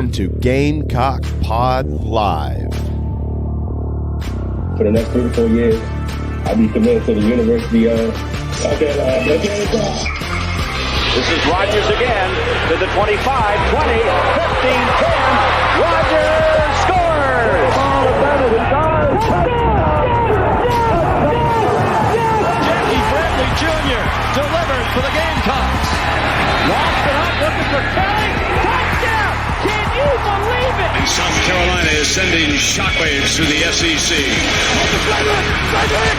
Welcome to Gamecock Pod Live. For the next 3 to 4 years, I'll be committed to the University of This is Rodgers again to the 25, 20, 15, 10. Rodgers scores! Jackie Bradley Jr. delivered for the Gamecocks. Lost it up, looking for Kelly. Touchdown! Can you believe it? And South Carolina is sending shockwaves through the SEC. Frederick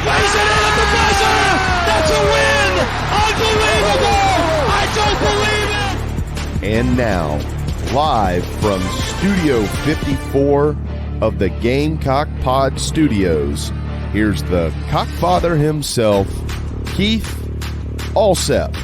plays it in at the buzzer. That's a win! Unbelievable! I don't believe it! And now, live from Studio 54 of the Gamecock Pod Studios, here's the Cockfather himself, Keith Alsep.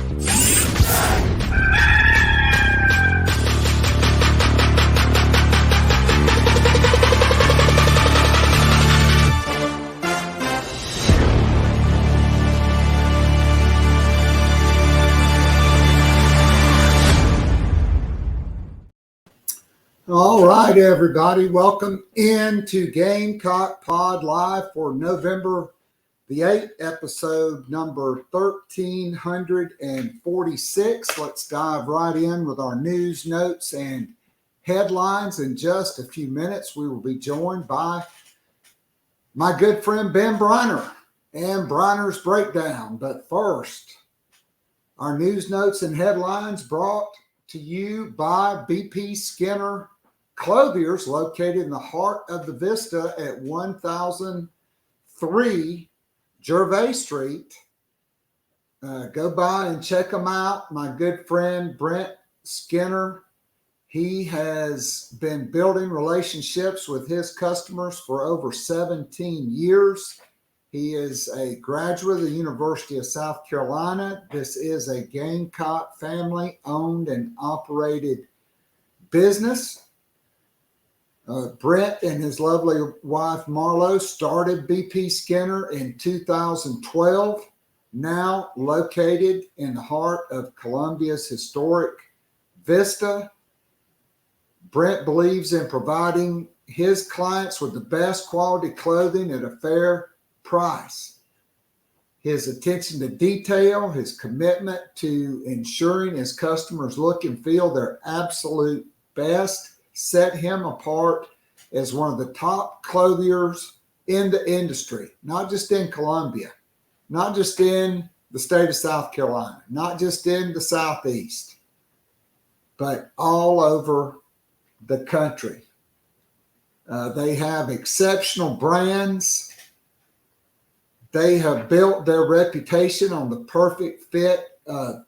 All right, everybody. Welcome into Gamecock Pod Live for November the 8th, episode number 1346. Let's dive right in with our news, notes, and headlines. In just a few minutes, we will be joined by my good friend Ben Breiner and Breiner's Breakdown. But first, our news, notes, and headlines brought to you by BP Skinner Clothiers, located in the heart of the Vista at 1003 Gervais Street. Go by and check them out. My good friend Brent Skinner, he has been building relationships with his customers for over 17 years. He is a graduate of the University of South Carolina. This is a Gamecock family-owned and operated business. Brent and his lovely wife Marlo started BP Skinner in 2012, now located in the heart of Columbia's historic Vista. Brent believes in providing his clients with the best quality clothing at a fair price. His attention to detail, his commitment to ensuring his customers look and feel their absolute best set him apart as one of the top clothiers in the industry, not just in Columbia, not just in the state of South Carolina, not just in the Southeast, but all over the country. They have exceptional brands. They have built their reputation on the perfect fit,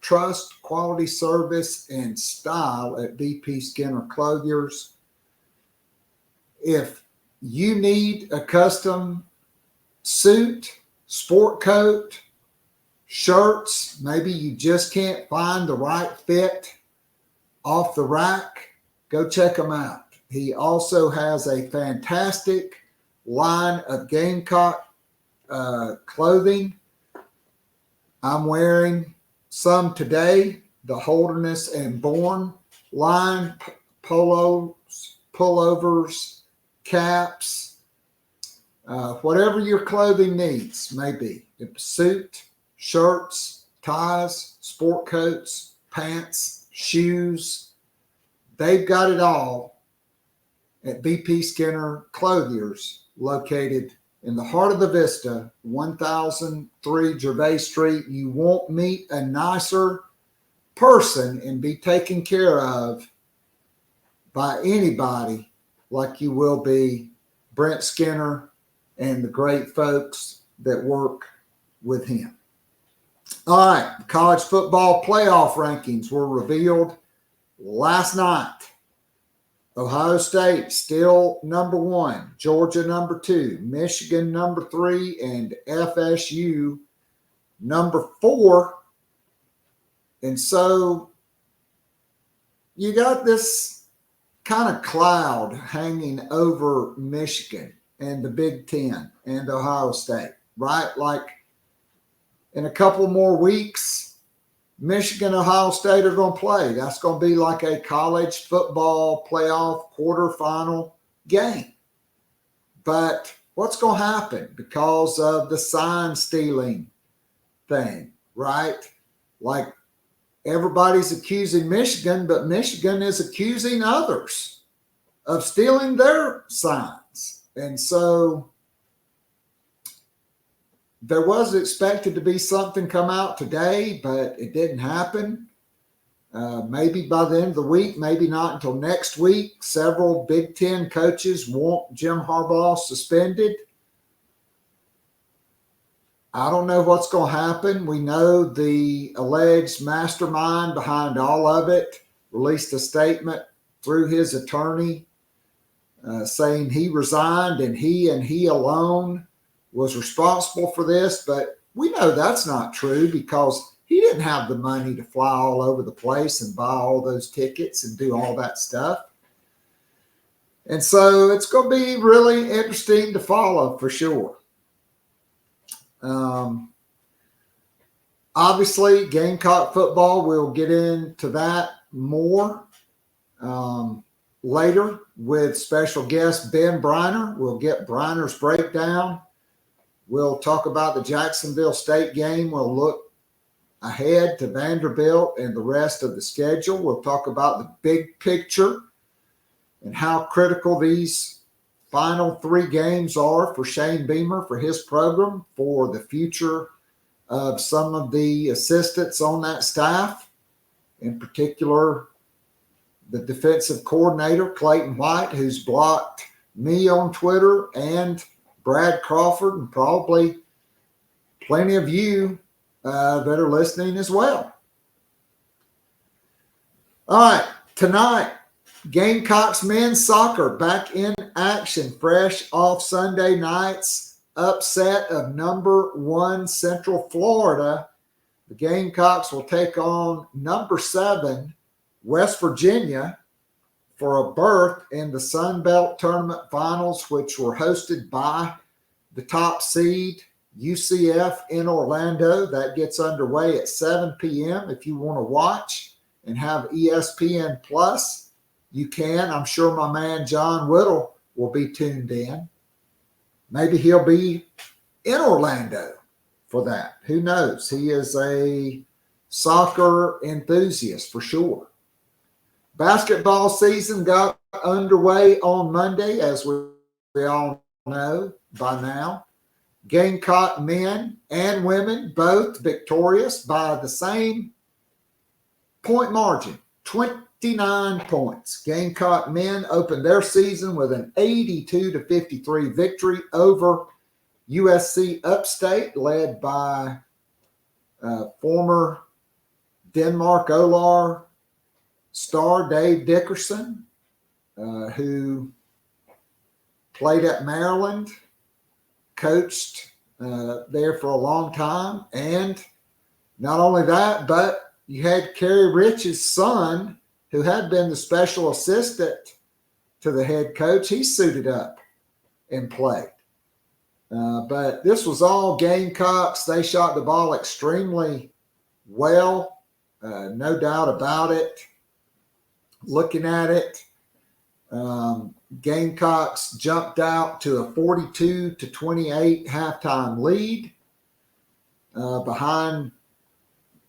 trust, quality, service, and style at BP Skinner Clothiers. If you need a custom suit, sport coat, shirts, maybe you just can't find the right fit off the rack, go check him out. He also has a fantastic line of Gamecock clothing. I'm wearing some today, the Holderness and Bourne line, polos, pullovers, caps, whatever your clothing needs may be. Suit, shirts, ties, sport coats, pants, shoes. They've got it all at BP Skinner Clothiers, located in the heart of the Vista, 1003 Gervais Street. You won't meet a nicer person and be taken care of by anybody like you will be Brent Skinner and the great folks that work with him. All right, college football playoff rankings were revealed last night. Ohio State still number 1, Georgia number 2, Michigan number 3, and FSU number 4. And so you got this kind of cloud hanging over Michigan and the Big Ten and Ohio State, right? Like in a couple more weeks, Michigan, Ohio State are going to play. That's going to be like a college football playoff quarterfinal game. But what's going to happen because of the sign stealing thing, right? Like everybody's accusing Michigan, but Michigan is accusing others of stealing their signs. And so there was expected to be something come out today, but it didn't happen. Maybe by the end of the week, maybe not until next week. Several Big Ten coaches want Jim Harbaugh suspended. I don't know what's going to happen. We know the alleged mastermind behind all of it released a statement through his attorney saying he resigned and he alone was responsible for this. But we know that's not true because he didn't have the money to fly all over the place and buy all those tickets and do all that stuff. And so it's going to be really interesting to follow for sure. Obviously, Gamecock football, we'll get into that more later with special guest Ben Breiner. We'll get Breiner's breakdown. We'll talk about the Jacksonville State game. We'll look ahead to Vanderbilt and the rest of the schedule. We'll talk about the big picture and how critical these final 3 games are for Shane Beamer, for his program, for the future of some of the assistants on that staff, in particular the defensive coordinator, Clayton White, who's blocked me on Twitter, and Brad Crawford, and probably plenty of you that are listening as well. All right, tonight, Gamecocks men's soccer back in action, fresh off Sunday night's upset of number 1 Central Florida. The Gamecocks will take on number 7 West Virginia for a berth in the Sun Belt Tournament Finals, which were hosted by the top seed UCF in Orlando. That gets underway at 7 p.m. If you want to watch and have ESPN Plus, you can. I'm sure my man John Whittle will be tuned in. Maybe he'll be in Orlando for that. Who knows? He is a soccer enthusiast for sure. Basketball season got underway on Monday, as we all know by now. Gamecock men and women both victorious by the same point margin, 29 points. Gamecock men opened their season with an 82-53 victory over USC Upstate, led by former Denmark Olar star Dave Dickerson, who played at Maryland, coached there for a long time. And not only that, but you had Kerry Rich's son, who had been the special assistant to the head coach. He suited up and played. But this was all Gamecocks. They shot the ball extremely well, no doubt about it. Looking at it, Gamecocks jumped out to a 42-28 halftime lead behind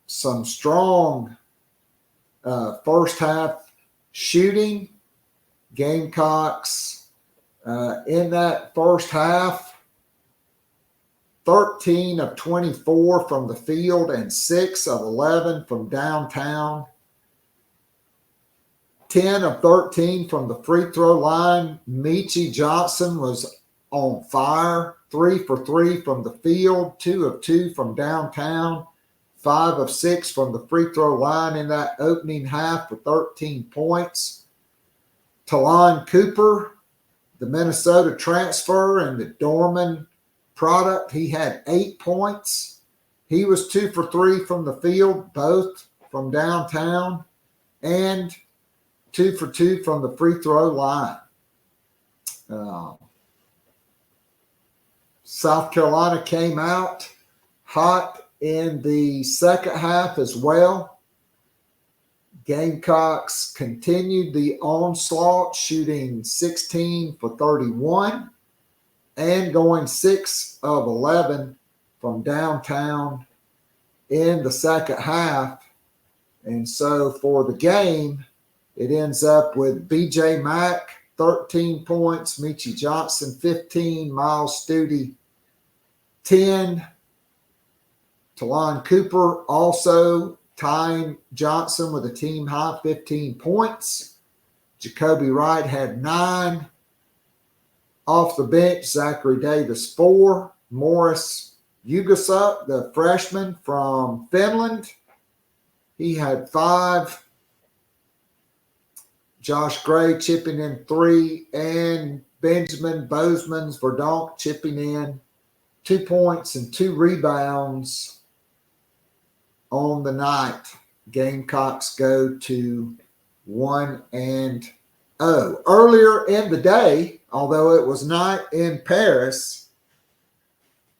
some strong first half shooting. Gamecocks in that first half, 13 of 24 from the field and 6 of 11 from downtown. 10 of 13 from the free throw line. Meechie Johnson was on fire. 3 for 3 from the field. 2 of 2 from downtown. 5 of 6 from the free throw line in that opening half for 13 points. Talon Cooper, the Minnesota transfer and the Dorman product, he had 8 points. He was 2 for 3 from the field, both from downtown, and 2 for 2 from the free throw line. South Carolina came out hot in the second half as well. Gamecocks continued the onslaught, shooting 16 for 31 and going 6 of 11 from downtown in the second half. And so for the game, it ends up with B.J. Mack, 13 points, Meechie Johnson, 15, Miles Studi, 10. Talon Cooper also tying Johnson with a team high 15 points. Jacoby Wright had 9. Off the bench, Zachary Davis 4. Morris Ugasuk, the freshman from Finland, he had 5. Josh Gray chipping in 3, and Benjamin Bozeman's Verdonk chipping in 2 points and 2 rebounds on the night. Gamecocks go to 1-0. Earlier in the day, although it was night in Paris,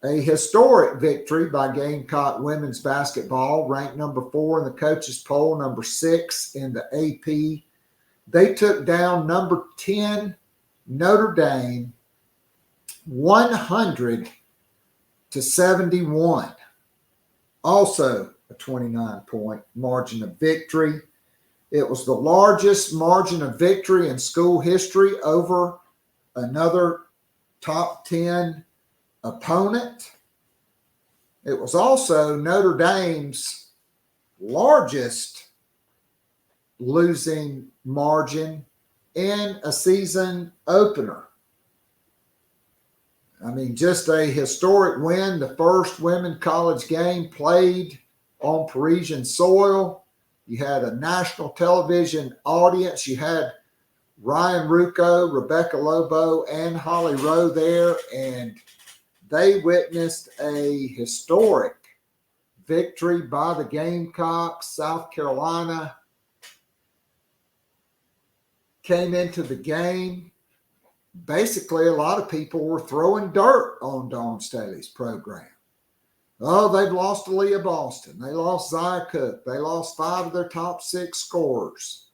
a historic victory by Gamecock women's basketball, ranked number 4 in the coaches poll, number 6 in the AP. They took down number 10 Notre Dame 100-71. Also a 29-point margin of victory. It was the largest margin of victory in school history over another top 10 opponent. It was also Notre Dame's largest losing margin in a season opener. I mean, just a historic win. The first women's college game played on Parisian soil. You had a national television audience. You had Ryan Rucco, Rebecca Lobo, and Holly Rowe there, and they witnessed a historic victory by the Gamecocks. South Carolina came into the game. Basically, a lot of people were throwing dirt on Dawn Staley's program. Oh, they've lost to Leah Boston. They lost Zia Cook. They lost 5 of their top 6 scorers.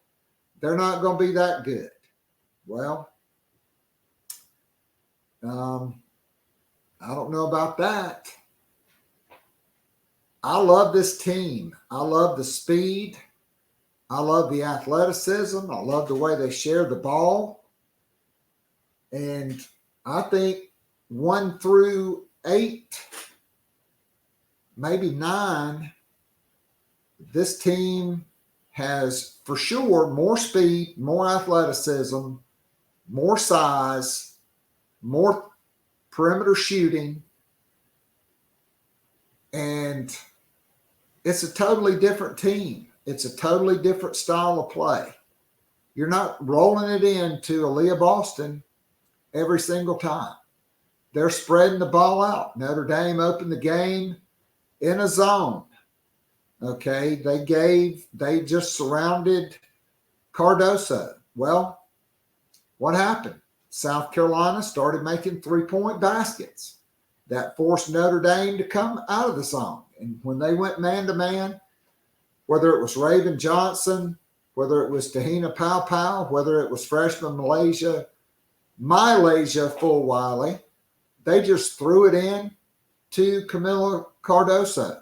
They're not going to be that good. Well, I don't know about that. I love this team. I love the speed. I love the athleticism. I love the way they share the ball. And I think 1 through 8, maybe 9, this team has for sure more speed, more athleticism, more size, more perimeter shooting, and it's a totally different team. It's a totally different style of play. You're not rolling it into Aaliyah Boston every single time. They're spreading the ball out. Notre Dame opened the game in a zone. Okay, they just surrounded Cardoso. Well, what happened? South Carolina started making 3-point baskets. That forced Notre Dame to come out of the zone. And when they went man-to-man, whether it was Raven Johnson, whether it was Tahina Pau, whether it was freshman Mylasia Fulwiley, they just threw it in to Camilla Cardoso.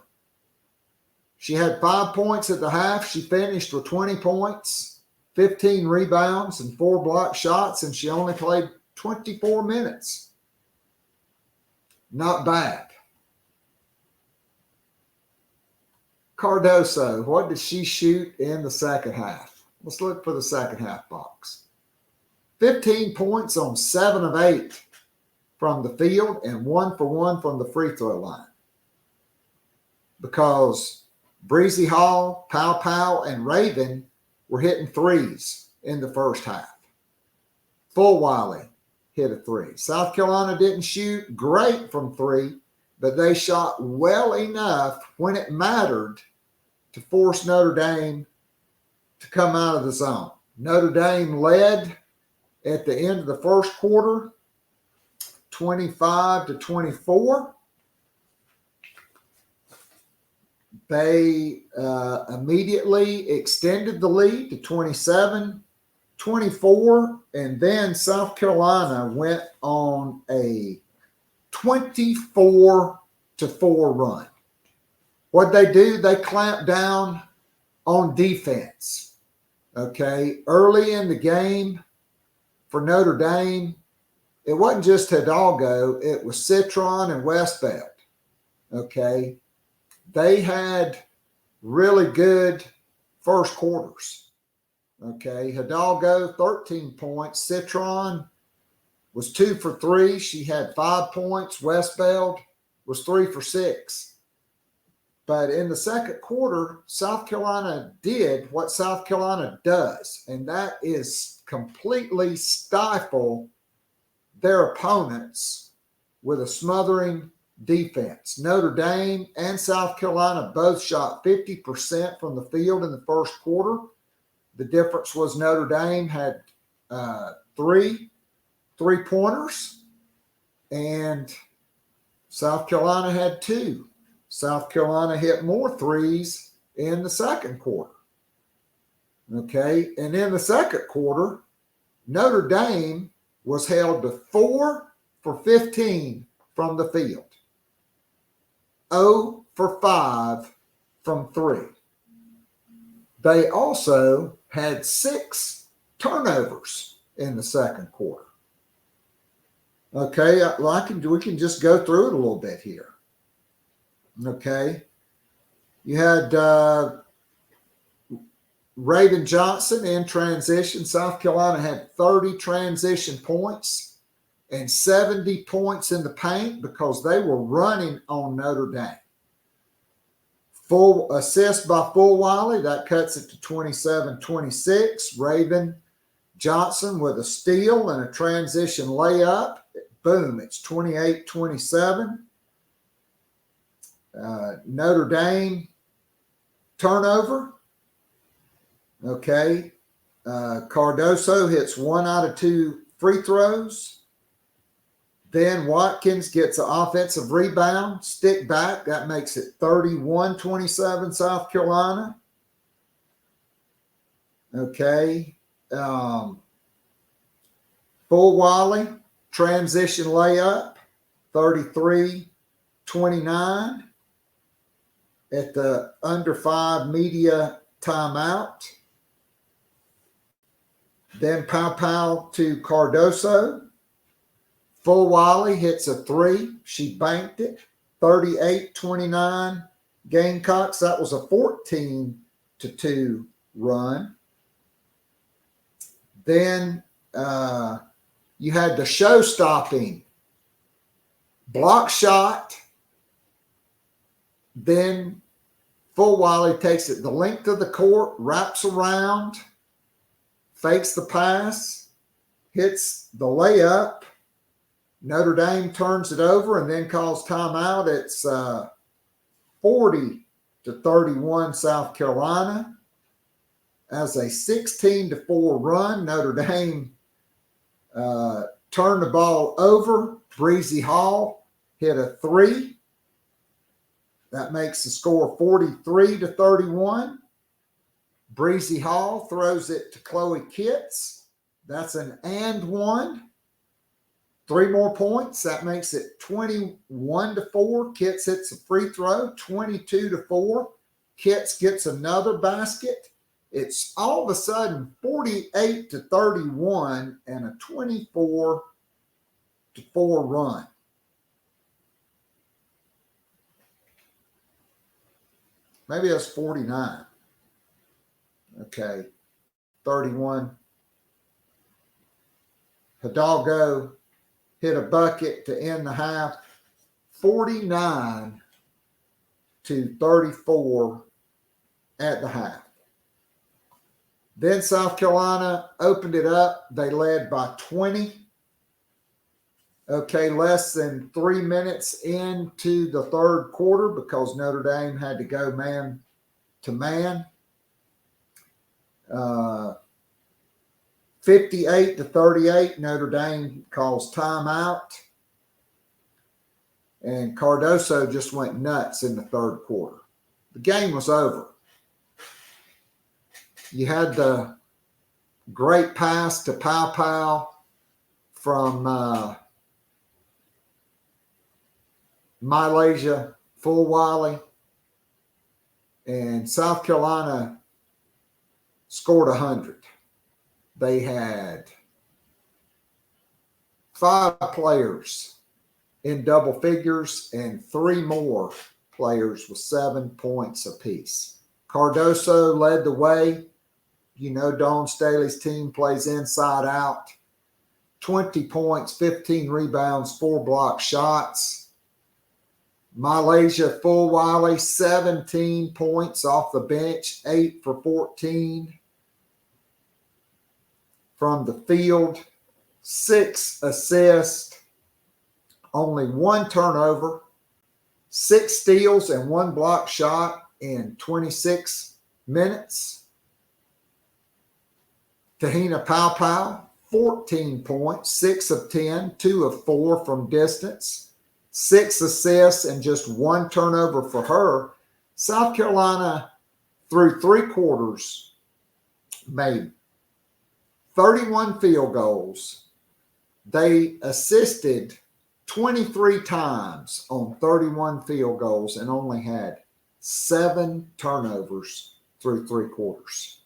She had 5 points at the half. She finished with 20 points, 15 rebounds, and 4 block shots, and she only played 24 minutes. Not bad. Cardoso, what did she shoot in the second half? Let's look for the second half box. 15 points on 7 of 8 from the field and 1 for 1 from the free throw line. Because Breezy Hall, Pau, and Raven were hitting threes in the first half. Fulwiley hit a 3. South Carolina didn't shoot great from 3, but they shot well enough when it mattered to force Notre Dame to come out of the zone. Notre Dame led at the end of the first quarter, 25-24. They immediately extended the lead to 27-24, and then South Carolina went on a 24-4 run. What they do, they clamp down on defense. Okay, early in the game for Notre Dame, it wasn't just Hidalgo, it was Citron and Westbeld. Okay, they had really good first quarters. Okay, Hidalgo, 13 points. Citron was 2 for 3. She had 5 points. Westbeld was 3 for 6. But in the second quarter, South Carolina did what South Carolina does, and that is completely stifle their opponents with a smothering defense. Notre Dame and South Carolina both shot 50% from the field in the first quarter. The difference was Notre Dame had 3 3-pointers, and South Carolina had 2. South Carolina hit more threes in the second quarter. Okay, and in the second quarter, Notre Dame was held to 4 for 15 from the field, 0 for 5 from 3. They also had 6 turnovers in the second quarter. Okay, we can just go through it a little bit here. Okay, you had Raven Johnson in transition. South Carolina had 30 transition points and 70 points in the paint because they were running on Notre Dame. Full assist by Fulwiley, that cuts it to 27-26. Raven Johnson with a steal and a transition layup. Boom, it's 28-27. Notre Dame turnover. Okay. Cardoso hits 1 out of 2 free throws. Then Watkins gets an offensive rebound, stick back. That makes it 31-27 South Carolina. Okay. Fulwiley, transition layup, 33-29 at the under 5 media timeout. Then pow to Cardoso. Fulwiley hits a 3. She banked it. 38-29 Gamecocks. That was a 14-2 run. Then you had the show-stopping block shot. Then Fulwiley takes it the length of the court, wraps around, fakes the pass, hits the layup. Notre Dame turns it over and then calls timeout. It's 40-31 South Carolina. As a 16-4 run, Notre Dame turned the ball over. Breezy Hall hit a 3. That makes the score 43-31. Breezy Hall throws it to Chloe Kitts. That's an and 1. 3 more points. That makes it 21-4. Kitts hits a free throw, 22-4. Kitts gets another basket. It's all of a sudden 48-31 and a 24-4 run. Maybe that's 49. Okay. 31. Hidalgo hit a bucket to end the half. 49-34 at the half. Then South Carolina opened it up. They led by 20. Okay, less than 3 minutes into the third quarter because Notre Dame had to go man to man. 58-38, Notre Dame calls timeout. And Cardoso just went nuts in the third quarter. the game was over. You had the great pass to Pow from Malaysia, full Wiley, and South Carolina scored 100. They had 5 players in double figures and 3 more players with 7 points apiece. Cardoso led the way. You know, Dawn Staley's team plays inside out. 20 points, 15 rebounds, 4 block shots. Malaysia, full Wiley, 17 points off the bench, 8 for 14. From the field, 6 assists, only 1 turnover, 6 steals, and 1 block shot in 26 minutes. Tahina Pow, 14 points, 6 of 10, 2 of 4 from distance, 6 assists, and just 1 turnover for her. South Carolina, through 3 quarters, made 31 field goals. They assisted 23 times on 31 field goals and only had 7 turnovers through 3 quarters.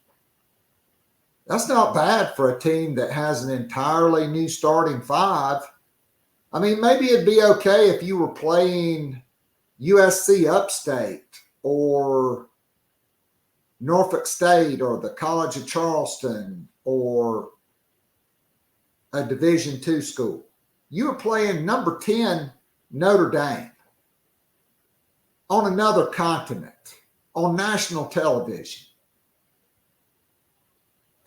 That's not bad for a team that has an entirely new starting 5. I mean, maybe it'd be okay if you were playing USC Upstate or Norfolk State or the College of Charleston or a Division II school. You were playing number 10 Notre Dame on another continent, on national television.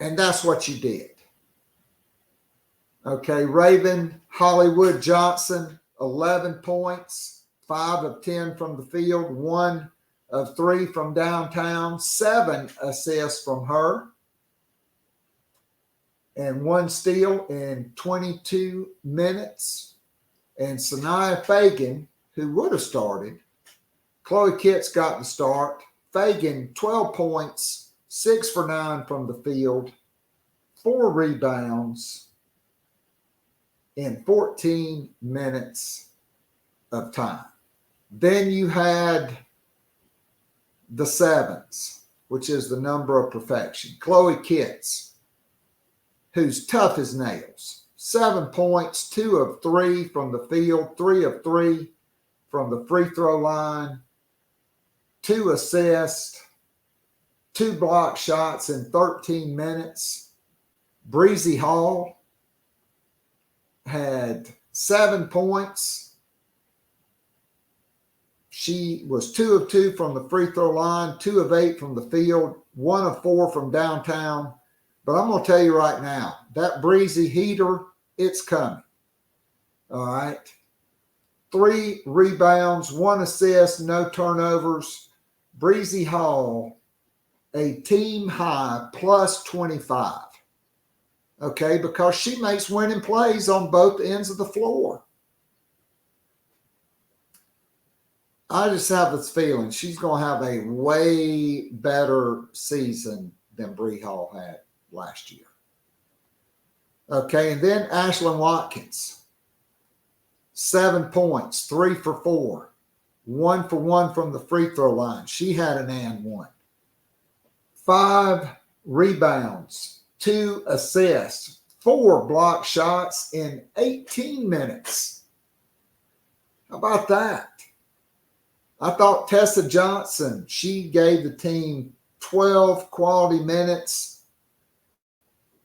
And that's what you did. Okay, Raven Hollywood Johnson, 11 points, 5 of 10 from the field, 1 of 3 from downtown, 7 assists from her, and 1 steal in 22 minutes. And Sanaya Fagan, who would have started, Chloe Kitts got the start. Fagan, 12 points, 6 for 9 from the field, 4 rebounds in 14 minutes of time. Then you had the 7s, which is the number of perfection. Chloe Kitts, who's tough as nails. 7 points, 2 of 3 from the field, 3 of 3 from the free throw line, 2 assists, 2 block shots in 13 minutes. Breezy Hall had 7 points. She was 2 of 2 from the free throw line, 2 of 8 from the field, 1 of 4 from downtown. But I'm going to tell you right now, that Breezy heater, it's coming. All right. 3 rebounds, 1 assist, no turnovers. Breezy Hall, a team high plus 25. Okay, because she makes winning plays on both ends of the floor. I just have this feeling she's going to have a way better season than Bree Hall had last year. Okay, and then Ashlyn Watkins, 7 points, 3 for 4, 1 for 1 from the free throw line. She had an and 1. 5 rebounds, 2 assists, 4 block shots in 18 minutes. How about that? I thought Tessa Johnson, she gave the team 12 quality minutes,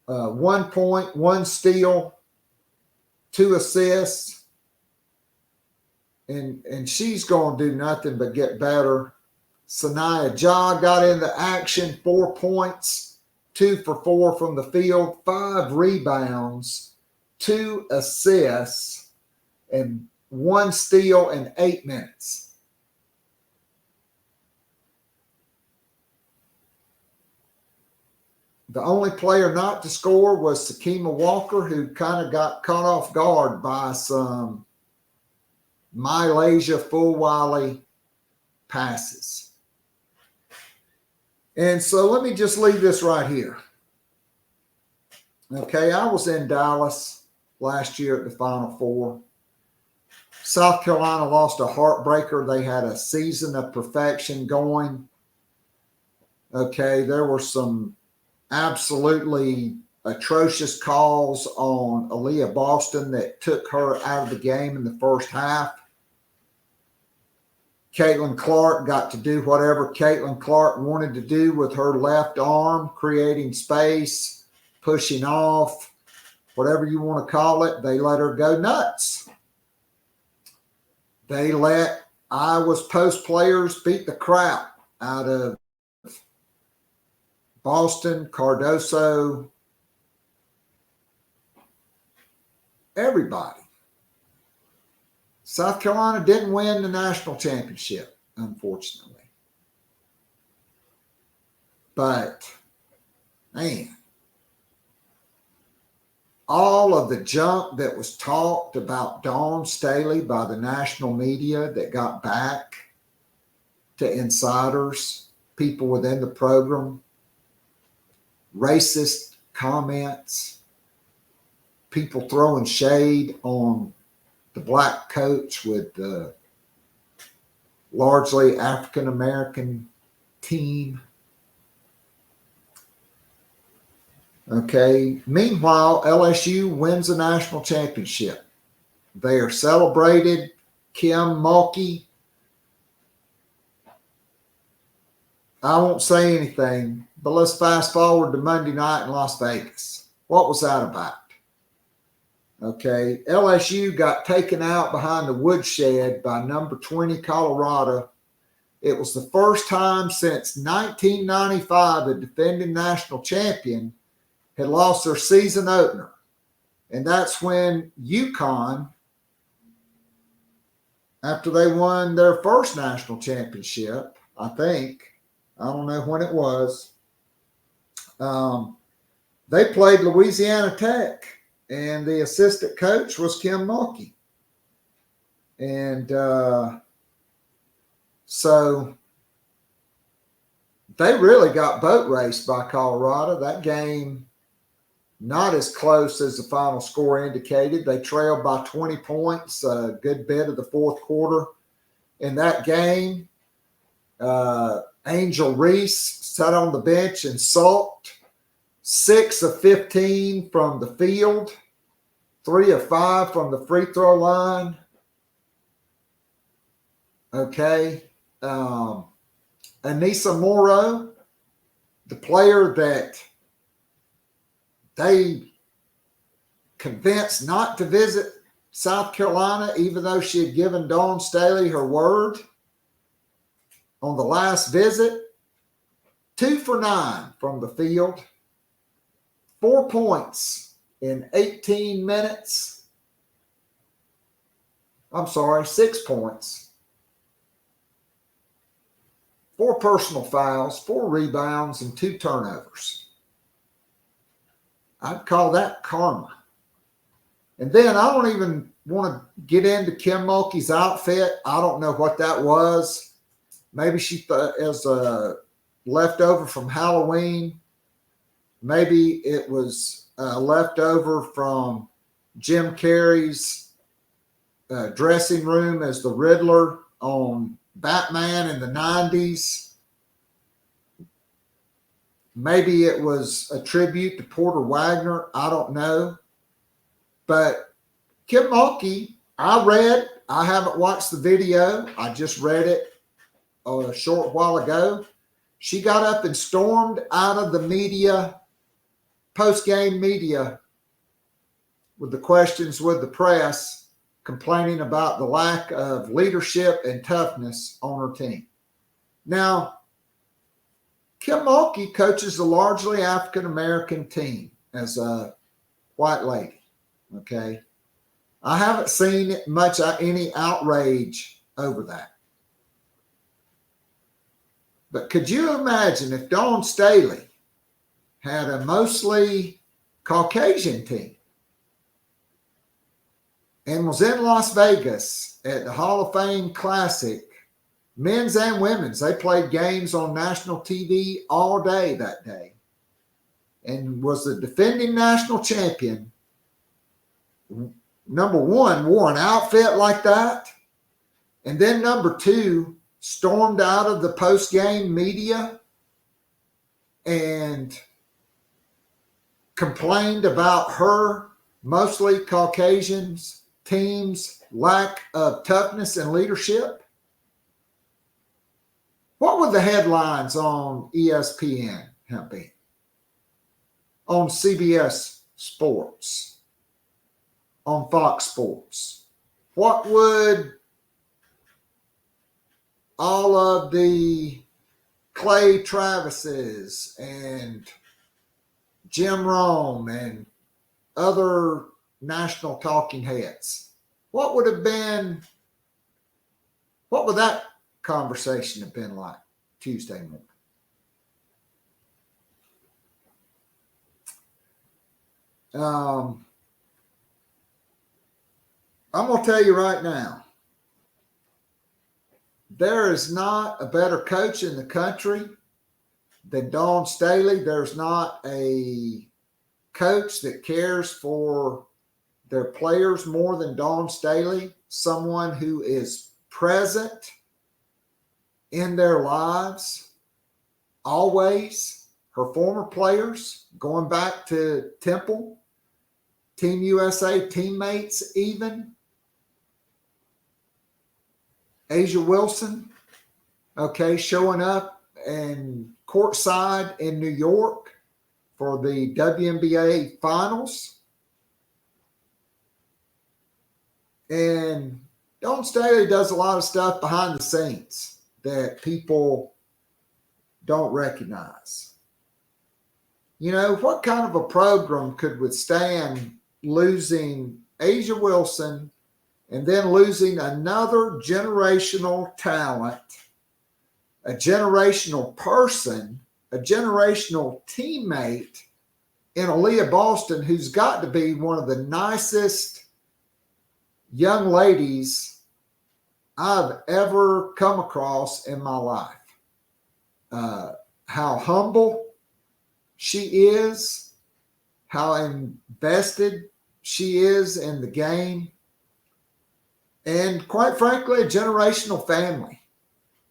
1 point, 1 steal, 2 assists. And she's going to do nothing but get better. Sanaya Ja got into action, 4 points, 2 for 4 from the field, 5 rebounds, 2 assists, and 1 steal in 8 minutes. The only player not to score was Sakima Walker, who kind of got caught off guard by some Malaysia full Wiley passes. And so let me just leave this right here. Okay, I was in Dallas last year at the Final Four. South Carolina lost a heartbreaker. They had a season of perfection going. Okay, there were some absolutely atrocious calls on Aaliyah Boston that took her out of the game in the first half. Caitlin Clark got to do whatever Caitlin Clark wanted to do with her left arm, creating space, pushing off, whatever you want to call it. They let her go nuts. They let Iowa's post players beat the crap out of Boston, Cardoso, everybody. South Carolina didn't win the national championship, unfortunately. But, man, all of the junk that was talked about Dawn Staley by the national media that got back to insiders, people within the program, racist comments, people throwing shade on the black coach with the largely African-American team. Okay. Meanwhile, LSU wins the national championship. They are celebrated. Kim Mulkey. I won't say anything, but let's fast forward to Monday night in Las Vegas. What was that about? Okay, LSU got taken out behind the woodshed by number 20 Colorado. It was the first time since 1995 a defending national champion had lost their season opener. And that's when UConn, after they won their first national championship, I think, I don't know when it was, they played Louisiana Tech. And the assistant coach was Kim Mulkey. And so they really got boat raced by Colorado. That game, not as close as the final score indicated. They trailed by 20 points a good bit of the fourth quarter. In that game, Angel Reese sat on the bench and sulked. 6 of 15 from the field, 3 of 5 from the free throw line. Okay. Anissa Morrow, the player that they convinced not to visit South Carolina, even though she had given Dawn Staley her word on the last visit, 2 for 9 from the field. 4 points in 18 minutes. I'm sorry, 6 points. 4 personal fouls, 4 rebounds, and 2 turnovers. I'd call that karma. And then I don't even want to get into Kim Mulkey's outfit. I don't know what that was. Maybe she thought it was a leftover from Halloween. Maybe it was left over from Jim Carrey's dressing room as the Riddler on Batman in the 90s. Maybe it was a tribute to Porter Wagner. I don't know. But Kim Mulkey, I haven't watched the video. I just read it a short while ago. She got up and stormed out of the media, post-game media, with the questions with the press, complaining about the lack of leadership and toughness on her team. Now, Kim Mulkey coaches a largely African-American team as a white lady, okay? I haven't seen much any outrage over that. But could you imagine if Dawn Staley had a mostly Caucasian team and was in Las Vegas at the Hall of Fame Classic men's and women's. They played games on national TV all day that day and was the defending national champion. Number one, wore an outfit like that. And then number two, stormed out of the post-game media and complained about her, mostly Caucasians, team's lack of toughness and leadership. What were the headlines on ESPN, Hempy? On CBS Sports? On Fox Sports? What would all of the Clay Travises and Jim Rome and other national talking heads, what would that conversation have been like Tuesday morning? I'm going to tell you right now, there is not a better coach in the country than Dawn Staley. There's not a coach that cares for their players more than Dawn Staley, someone who is present in their lives always. Her former players, going back to Temple, Team USA teammates even, Asia Wilson, okay, showing up and courtside in New York for the WNBA finals. And Dawn Staley does a lot of stuff behind the scenes that people don't recognize. You know, what kind of a program could withstand losing Asia Wilson and then losing another generational talent, a generational person, a generational teammate in Aaliyah Boston, who's got to be one of the nicest young ladies I've ever come across in my life. How humble she is, how invested she is in the game, and quite frankly, a generational family,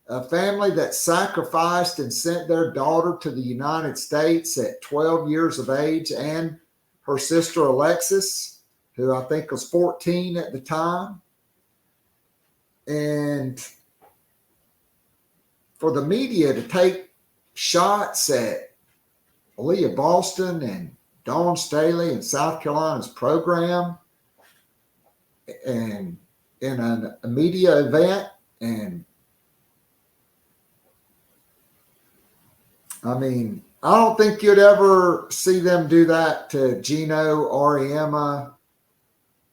a family that sacrificed and sent their daughter to the United States at 12 years of age, and her sister Alexis, who I think was 14 at the time. And for the media to take shots at Aaliyah Boston and Dawn Staley and South Carolina's program and in a media event, and I mean, I don't think you'd ever see them do that to Gino Auriemma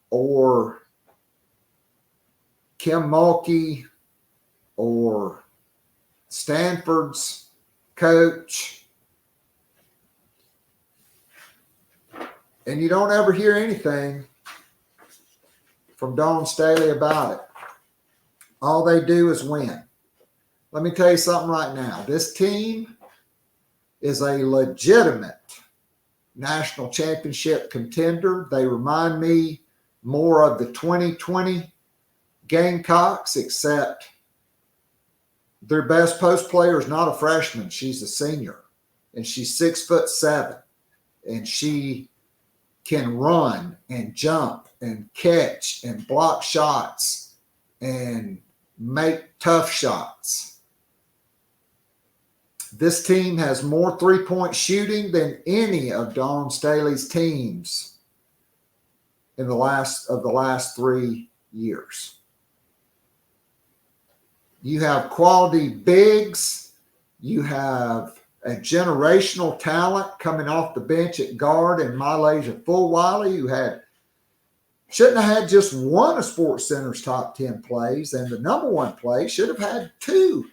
or Kim Mulkey or Stanford's coach. And you don't ever hear anything from Dawn Staley about it. All they do is win. Let me tell you something right now. This team is a legitimate national championship contender. They remind me more of the 2020 Gamecocks, except their best post player is not a freshman. She's a senior, and she's 6'7", and she can run and jump and catch and block shots and make tough shots. This team has more three-point shooting than any of Dawn Staley's teams in the last 3 years. You have quality bigs. You have a generational talent coming off the bench at guard in Malaysia Fulwiley, who shouldn't have had just one of SportsCenter's top 10 plays, and the number one play should have had two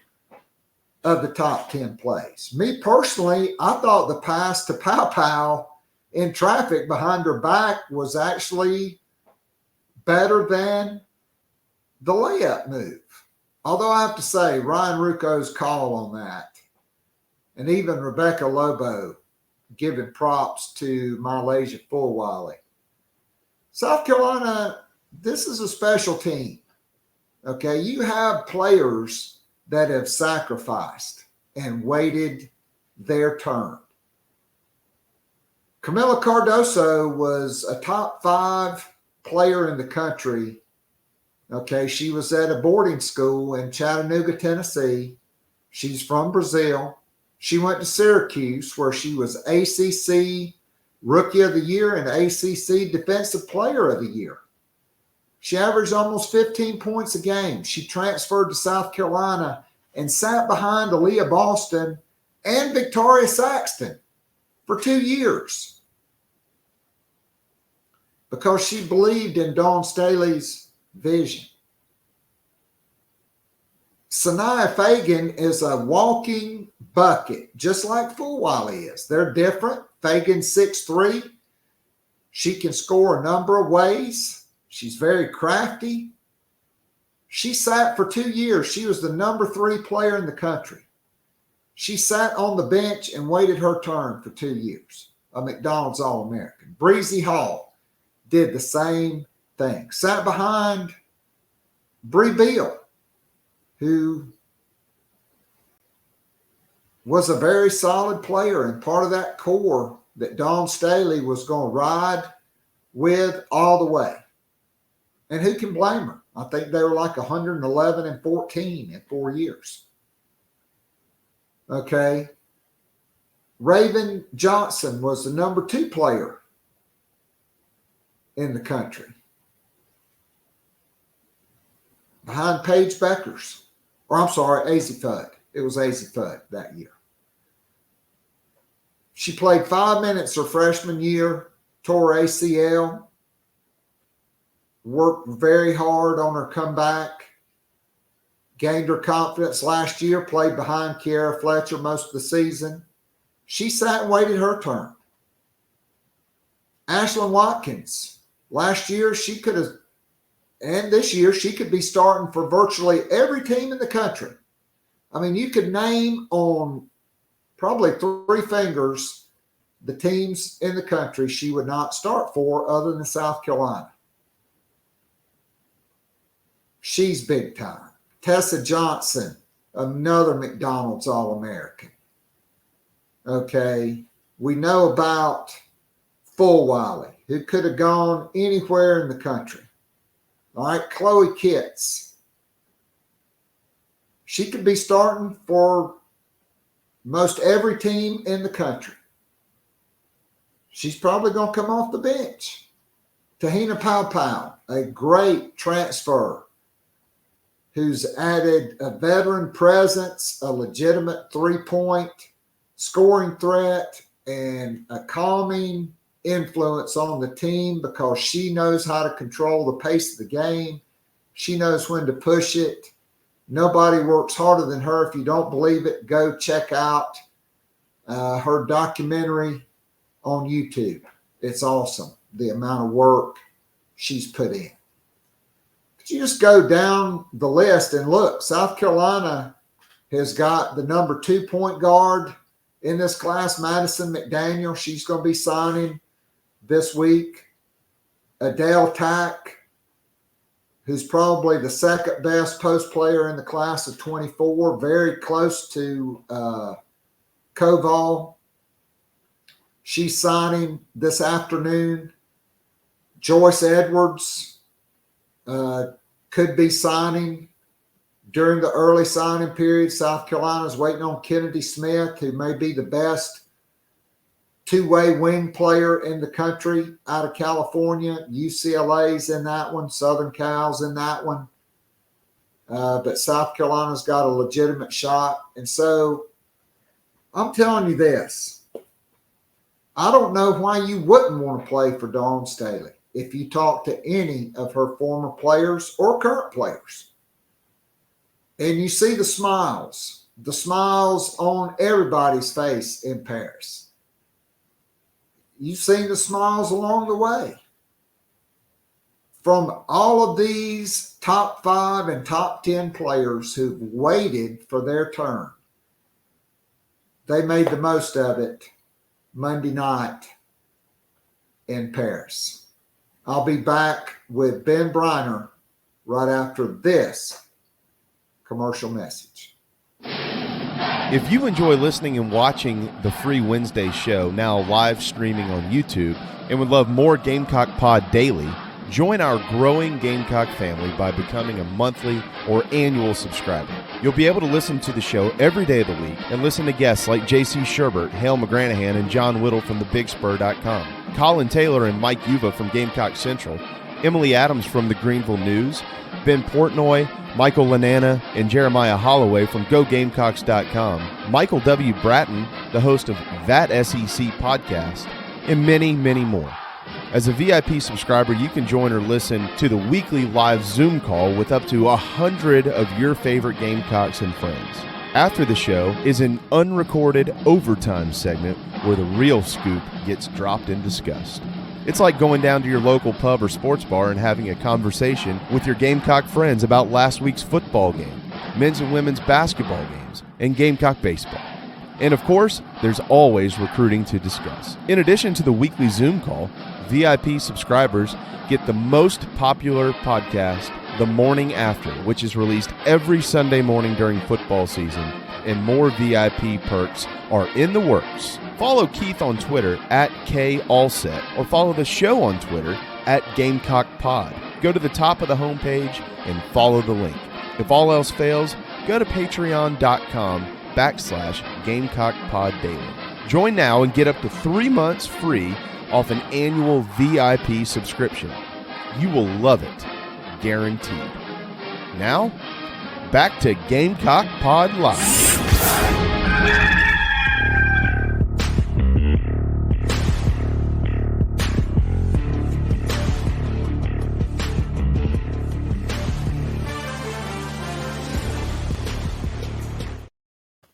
of the top 10 plays. Me personally, I thought the pass to Pow Pow in traffic behind her back was actually better than the layup move. Although I have to say, Ryan Rucco's call on that, and even Rebecca Lobo giving props to Malaysia Fulwiley. South Carolina, this is a special team. Okay, you have players that have sacrificed and waited their turn. Camila Cardoso was a top 5 player in the country. Okay, she was at a boarding school in Chattanooga, Tennessee. She's from Brazil. She went to Syracuse, where she was ACC Rookie of the Year and ACC Defensive Player of the Year. She averaged almost 15 points a game. She transferred to South Carolina and sat behind Aaliyah Boston and Victoria Saxton for 2 years because she believed in Dawn Staley's vision. Sanaya Fagan is a walking bucket, just like Fulwiley is. They're different. Fagan's 6'3". She can score a number of ways. She's very crafty. She sat for 2 years. She was the number 3 player in the country. She sat on the bench and waited her turn for 2 years, a McDonald's All-American. Breezy Hall did the same thing. Sat behind Bree Beal, who was a very solid player and part of that core that Dawn Staley was going to ride with all the way. And who can blame her? I think they were like 111-14 in 4 years. Okay. Raven Johnson was the number 2 player in the country, behind Paige Beckers. Or I'm sorry, Azzi Fudd. It was Azzi Fudd that year. She played 5 minutes her freshman year, tore ACL, worked very hard on her comeback, gained her confidence last year, played behind Kiara Fletcher most of the season. She sat and waited her turn. Ashlyn Watkins, last year she could have, and this year she could be starting for virtually every team in the country. I mean, you could name on probably 3 fingers the teams in the country she would not start for other than South Carolina. She's big time. Tessa Johnson, another McDonald's All-American. Okay, we know about Fulwiley, who could have gone anywhere in the country. All right, Chloe Kitts. She could be starting for most every team in the country. She's probably going to come off the bench. Tahina Powpow, a great transfer who's added a veteran presence, a legitimate 3-point scoring threat, and a calming influence on the team because she knows how to control the pace of the game. She knows when to push it. Nobody works harder than her. If you don't believe it, go check out her documentary on YouTube. It's awesome, the amount of work she's put in. But you just go down the list and look. South Carolina has got the number 2 point guard in this class, Madison McDaniel. She's going to be signing this week. Adele Tack, who's probably the second best post player in the class of 24, very close to Koval. She's signing this afternoon. Joyce Edwards could be signing during the early signing period. South Carolina's waiting on Kennedy Smith, who may be the best 2-way wing player in the country out of California. UCLA's in that one. Southern Cal's in that one. But South Carolina's got a legitimate shot. And so I'm telling you this. I don't know why you wouldn't want to play for Dawn Staley if you talk to any of her former players or current players. And you see the smiles on everybody's face in Paris. You've seen the smiles along the way. from all of these top 5 and top 10 players who've waited for their turn, they made the most of it Monday night in Paris. I'll be back with Ben Breiner right after this commercial message. If you enjoy listening and watching the Free Wednesday show, now live streaming on YouTube, and would love more Gamecock Pod daily, join our growing Gamecock family by becoming a monthly or annual subscriber. You'll be able to listen to the show every day of the week and listen to guests like J.C. Sherbert, Hale McGranahan, and John Whittle from thebigspur.com, Colin Taylor and Mike Uva from Gamecock Central, Emily Adams from the Greenville News, Ben Portnoy, Michael Lanana, and Jeremiah Holloway from GoGamecocks.com, Michael W. Bratton, the host of That SEC podcast, and many, many more. As a VIP subscriber, you can join or listen to the weekly live Zoom call with up to 100 of your favorite Gamecocks and friends. After the show is an unrecorded overtime segment where the real scoop gets dropped and discussed. It's like going down to your local pub or sports bar and having a conversation with your Gamecock friends about last week's football game, men's and women's basketball games, and Gamecock baseball. And of course, there's always recruiting to discuss. In addition to the weekly Zoom call, VIP subscribers get the most popular podcast, The Morning After, which is released every Sunday morning during football season, and more VIP perks are in the works. Follow Keith on Twitter at KAllset, or follow the show on Twitter at Gamecock Pod. Go to the top of the homepage and follow the link. If all else fails, go to patreon.com/Gamecock Pod Daily. Join now and get up to 3 months free off an annual VIP subscription. You will love it, guaranteed. Now, back to Gamecock Pod Live.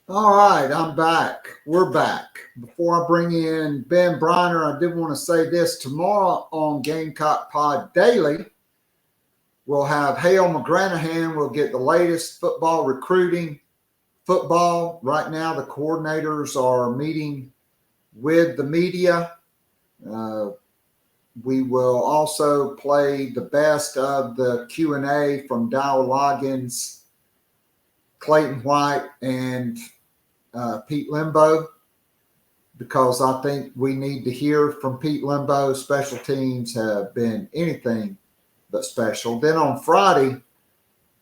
All right, I'm back. We're back. Before I bring in Ben Breiner, I did want to say this. Tomorrow on Gamecock Pod Daily, we'll have Hale McGranahan. We'll get the latest football recruiting. Football, right now, the coordinators are meeting with the media. We will also play the best of the Q&A from Dow Loggins, Clayton White, and Pete Limbo, because I think we need to hear from Pete Limbo. Special teams have been anything but special. Then on Friday,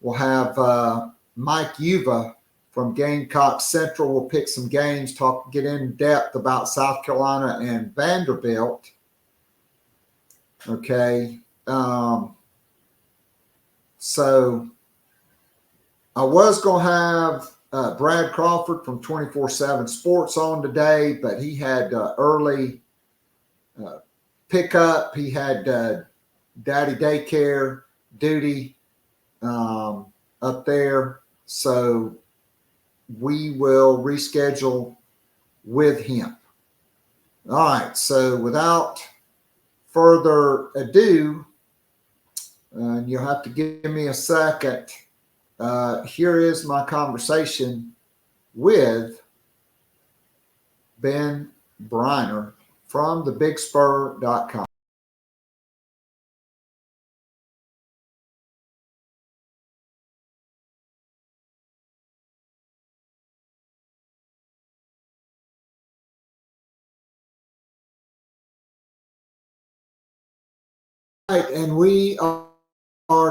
we'll have Mike Uva from Gamecock Central. We'll pick some games, get in depth about South Carolina and Vanderbilt. Okay. So I was going to have Brad Crawford from 24/7 Sports on today, but he had early pickup. He had daddy daycare duty up there. So we will reschedule with him. All right. So without further ado, and you'll have to give me a second. Here is my conversation with Ben Breiner from thebigspur.com. Right, and we are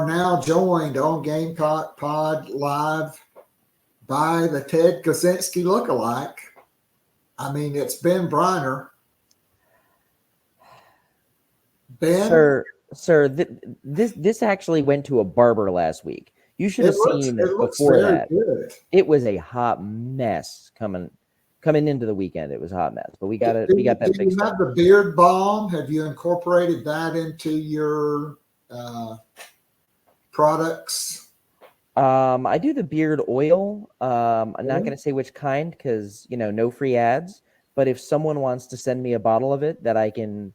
now joined on Gamecock Pod Live by the Ted Kaczynski lookalike. I mean, it's Ben Breiner. Ben? Sir, this actually went to a barber last week. You should have seen before that. Good. It was a hot mess coming into the weekend. It was a hot mess, but we got that fixed. Do you have the beard balm? Have you incorporated that into your products? I do the beard oil. I'm not going to say which kind because no free ads. But if someone wants to send me a bottle of it that I can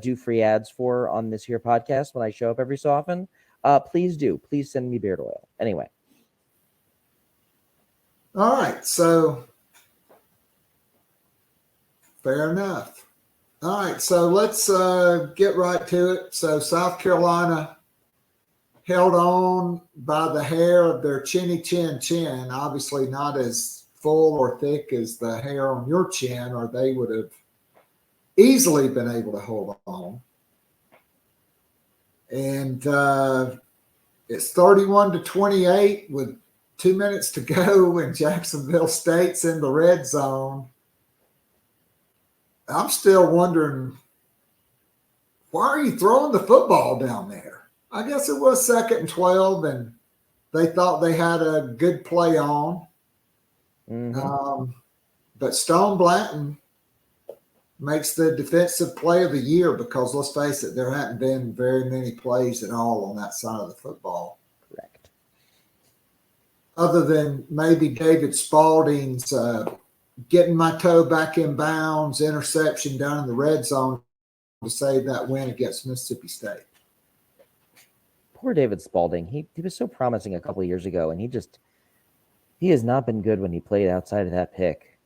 do free ads for on this here podcast when I show up every so often, please do. Please send me beard oil. Anyway. All right. So fair enough. All right. So let's get right to it. So South Carolina held on by the hair of their chinny chin, obviously not as full or thick as the hair on your chin, or they would have easily been able to hold on. And it's 31-28 with 2 minutes to go, and Jacksonville State's in the red zone. I'm still wondering, why are you throwing the football down there? I guess it was 2nd and 12, and they thought they had a good play on. Mm-hmm. But Stone Blanton makes the defensive play of the year because, let's face it, there hadn't been very many plays at all on that side of the football. Correct. Other than maybe David Spalding's getting my toe back in bounds, interception down in the red zone to save that win against Mississippi State. Poor David Spalding. He was so promising a couple of years ago, and he has not been good when he played outside of that pick,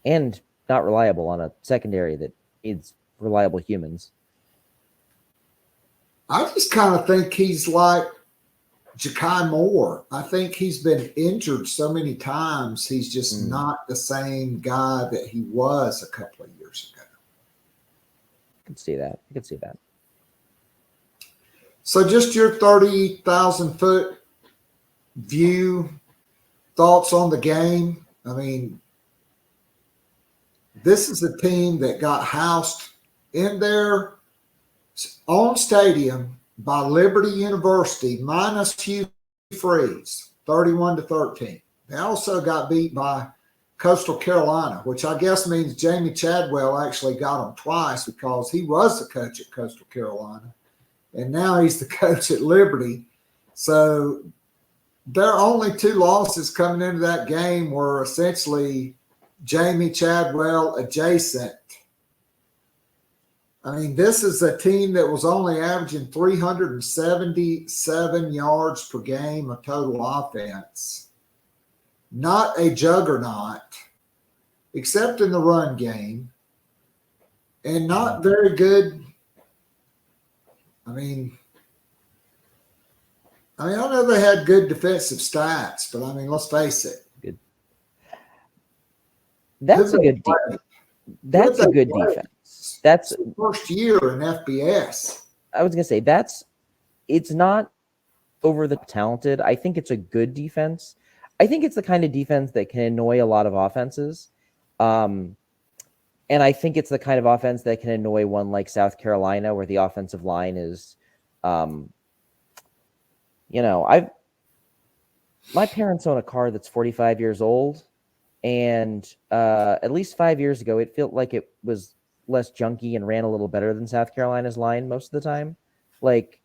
and not reliable on a secondary that needs reliable humans. I just kind of think he's like Ja'Kai Moore. I think he's been injured so many times. He's just not the same guy that he was a couple of years ago. I can see that. So just your 30,000-foot view, thoughts on the game. I mean, this is a team that got housed in their own stadium by Liberty University minus Hugh Freeze, 31-13. They also got beat by Coastal Carolina, which I guess means Jamie Chadwell actually got them twice because he was the coach at Coastal Carolina. And now he's the coach at Liberty. So their only 2 losses coming into that game were essentially Jamie Chadwell adjacent. I mean, this is a team that was only averaging 377 yards per game of total offense. Not a juggernaut, except in the run game. And not very good. I mean, I know they had good defensive stats, but I mean, let's face it. Good. That's a good defense. That's a good defense. That's first year in FBS. I was gonna say it's not over the talented. I think it's a good defense. I think it's the kind of defense that can annoy a lot of offenses. And I think it's the kind of offense that can annoy one like South Carolina, where the offensive line is, my parents own a car that's 45 years old, and at least 5 years ago, it felt like it was less junky and ran a little better than South Carolina's line most of the time. Like,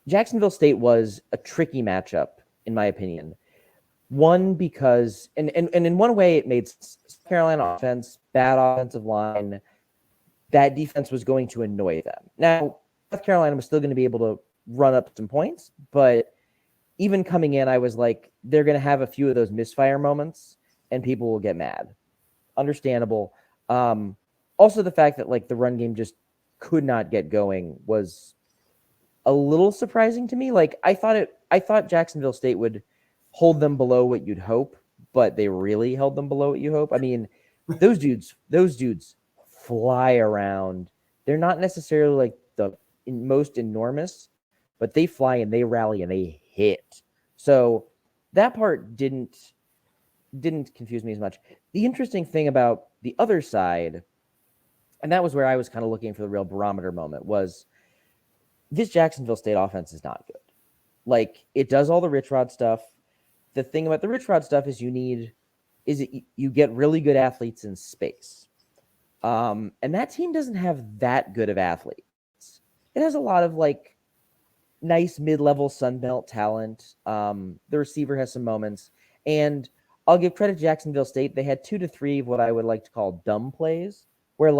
Jacksonville State was a tricky matchup, in my opinion. One, because, and in one way, it made South Carolina offense, bad offensive line. That defense was going to annoy them. Now, South Carolina was still going to be able to run up some points, but even coming in, I was like, they're going to have a few of those misfire moments, and people will get mad. Understandable. Also, the fact that like the run game just could not get going was a little surprising to me. Like, I thought Jacksonville State would hold them below what you'd hope, but they really held them below what you hope. I mean, those dudes fly around. They're not necessarily like the most enormous, but they fly and they rally and they hit. So that part didn't confuse me as much. The interesting thing about the other side, and that was where I was kind of looking for the real barometer moment, was this Jacksonville State offense is not good. Like, it does all the Rich Rod stuff. The thing about the Rich Rod stuff is you get really good athletes in space. And that team doesn't have that good of athletes. It has a lot of like nice mid-level Sun Belt talent. The receiver has some moments. And I'll give credit to Jacksonville State. They had 2 to 3 of what I would like to call dumb plays, where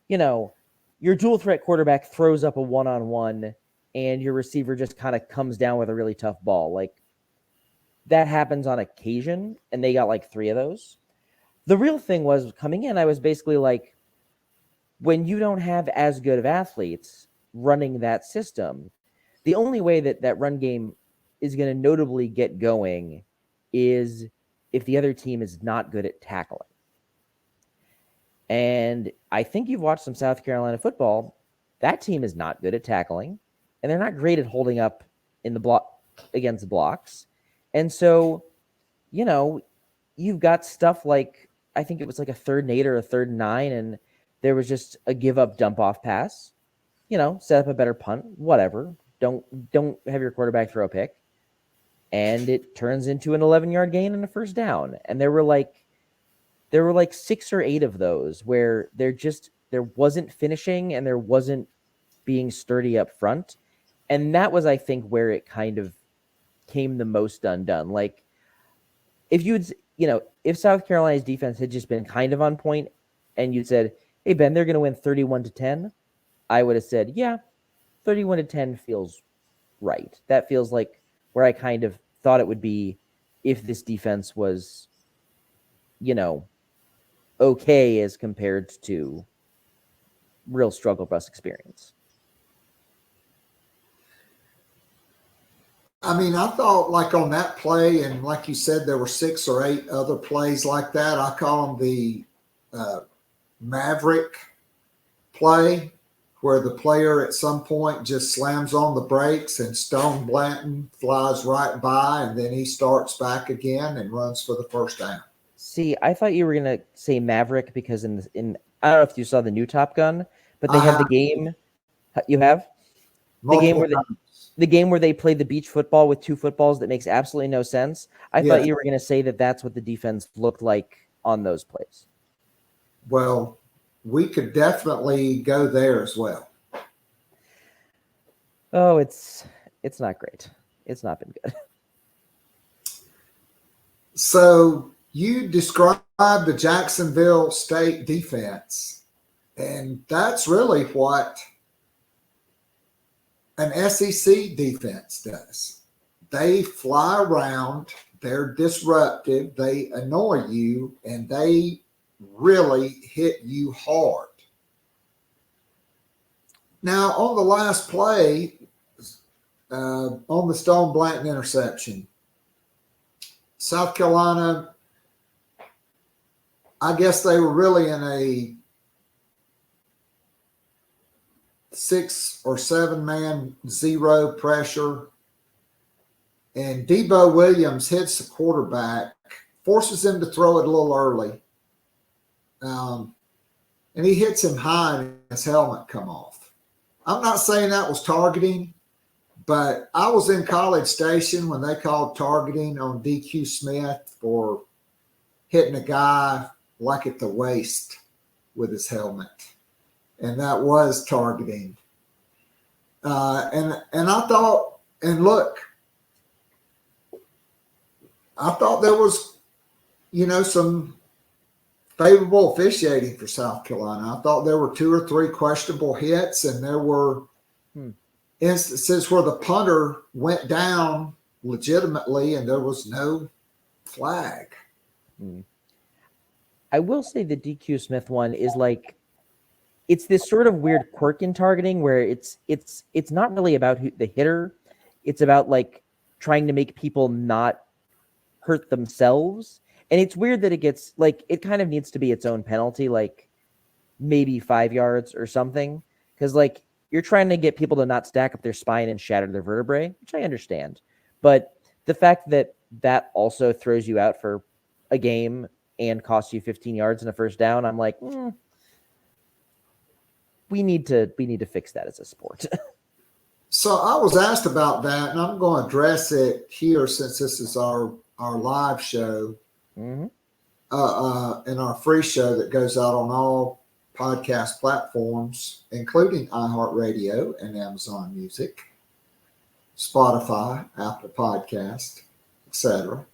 your dual threat quarterback throws up a one-on-one and your receiver just kind of comes down with a really tough ball. Like, that happens on occasion, and they got like 3 of those. The real thing was, coming in, I was basically like, when you don't have as good of athletes running that system, the only way that run game is going to notably get going is if the other team is not good at tackling. And I think you've watched some South Carolina football. That team is not good at tackling, and they're not great at holding up in the block against the blocks. And so, you've got stuff like, I think it was like a 3rd and 8 or a 3rd and 9, and there was just a give up dump off pass. Set up a better punt, whatever. Don't have your quarterback throw a pick. And it turns into an 11-yard gain and a first down. And there were like 6 or 8 of those where there wasn't finishing and there wasn't being sturdy up front. And that was, I think, where it kind of came the most undone. Like, if South Carolina's defense had just been kind of on point and you'd said, hey, Ben, they're going to win 31-10, I would have said, yeah, 31-10 feels right. That feels like where I kind of thought it would be if this defense was, okay as compared to real struggle bus experience. I mean, I thought like on that play, and like you said, there were 6 or 8 other plays like that. I call them the Maverick play, where the player at some point just slams on the brakes and Stone Blanton flies right by, and then he starts back again and runs for the first down. See, I thought you were going to say Maverick because in I don't know if you saw the new Top Gun, but they have the game. You have? The game where they play the beach football with 2 footballs that makes absolutely no sense. I thought you were going to say that that's what the defense looked like on those plays. Well, we could definitely go there as well. Oh, it's not great. It's not been good. So you described the Jacksonville State defense, and that's really what an SEC defense does. They fly around, they're disruptive, they annoy you, and they really hit you hard. Now, on the last play, on the Stone Blanton interception, South Carolina, I guess they were really in a 6 or 7 man zero pressure, and Debo Williams hits the quarterback, forces him to throw it a little early, and he hits him high and his helmet come off. I'm not saying that was targeting, but I was in College Station when they called targeting on DQ Smith for hitting a guy like at the waist with his helmet. And that was targeting. And I thought, and look, I thought there was, some favorable officiating for South Carolina. I thought there were 2 or 3 questionable hits, and there were instances where the punter went down legitimately and there was no flag. I will say the DQ Smith one is like, it's this sort of weird quirk in targeting where it's not really about the hitter. It's about like trying to make people not hurt themselves. And it's weird that it gets like, it kind of needs to be its own penalty, like maybe 5 yards or something. Cause like you're trying to get people to not stack up their spine and shatter their vertebrae, which I understand. But the fact that that also throws you out for a game and costs you 15 yards and a first down, I'm like, we need to fix that as a sport. So I was asked about that, and I'm going to address it here since this is our live show, and our free show that goes out on all podcast platforms, including iHeartRadio and Amazon Music, Spotify, Apple Podcast, etc.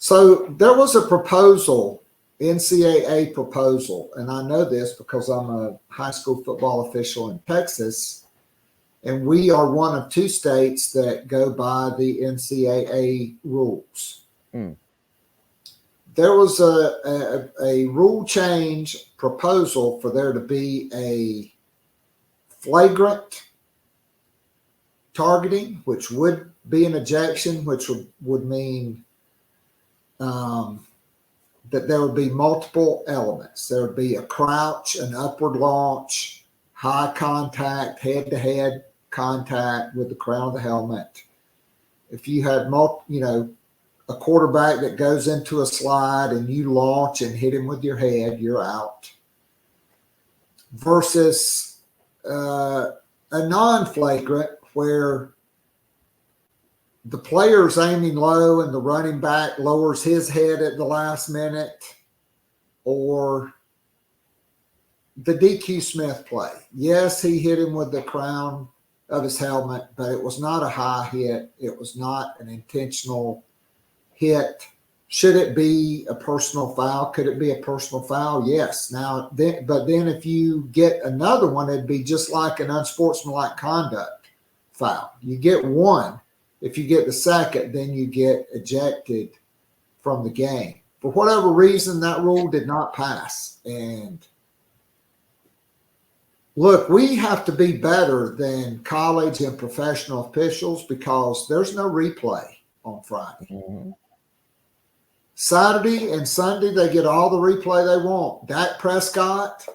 So there was a proposal, NCAA proposal, and I know this because I'm a high school football official in Texas, and we are one of 2 states that go by the NCAA rules. There was a rule change proposal for there to be a flagrant targeting, which would be an ejection, which would mean that there would be multiple elements. There would be a crouch, an upward launch, high contact, head-to-head contact with the crown of the helmet. If you had a quarterback that goes into a slide and you launch and hit him with your head, you're out. Versus a non-flagrant where the player's aiming low and the running back lowers his head at the last minute, or the DQ Smith play. Yes, he hit him with the crown of his helmet, but it was not a high hit. It was not an intentional hit. Should it be a personal foul? Could it be a personal foul? Yes. But then if you get another one, it'd be just like an unsportsmanlike conduct foul. You get one. If you get the second, then you get ejected from the game. For whatever reason, that rule did not pass. And look, we have to be better than college and professional officials because there's no replay on Friday. Mm-hmm. Saturday and Sunday, they get all the replay they want. Dak Prescott,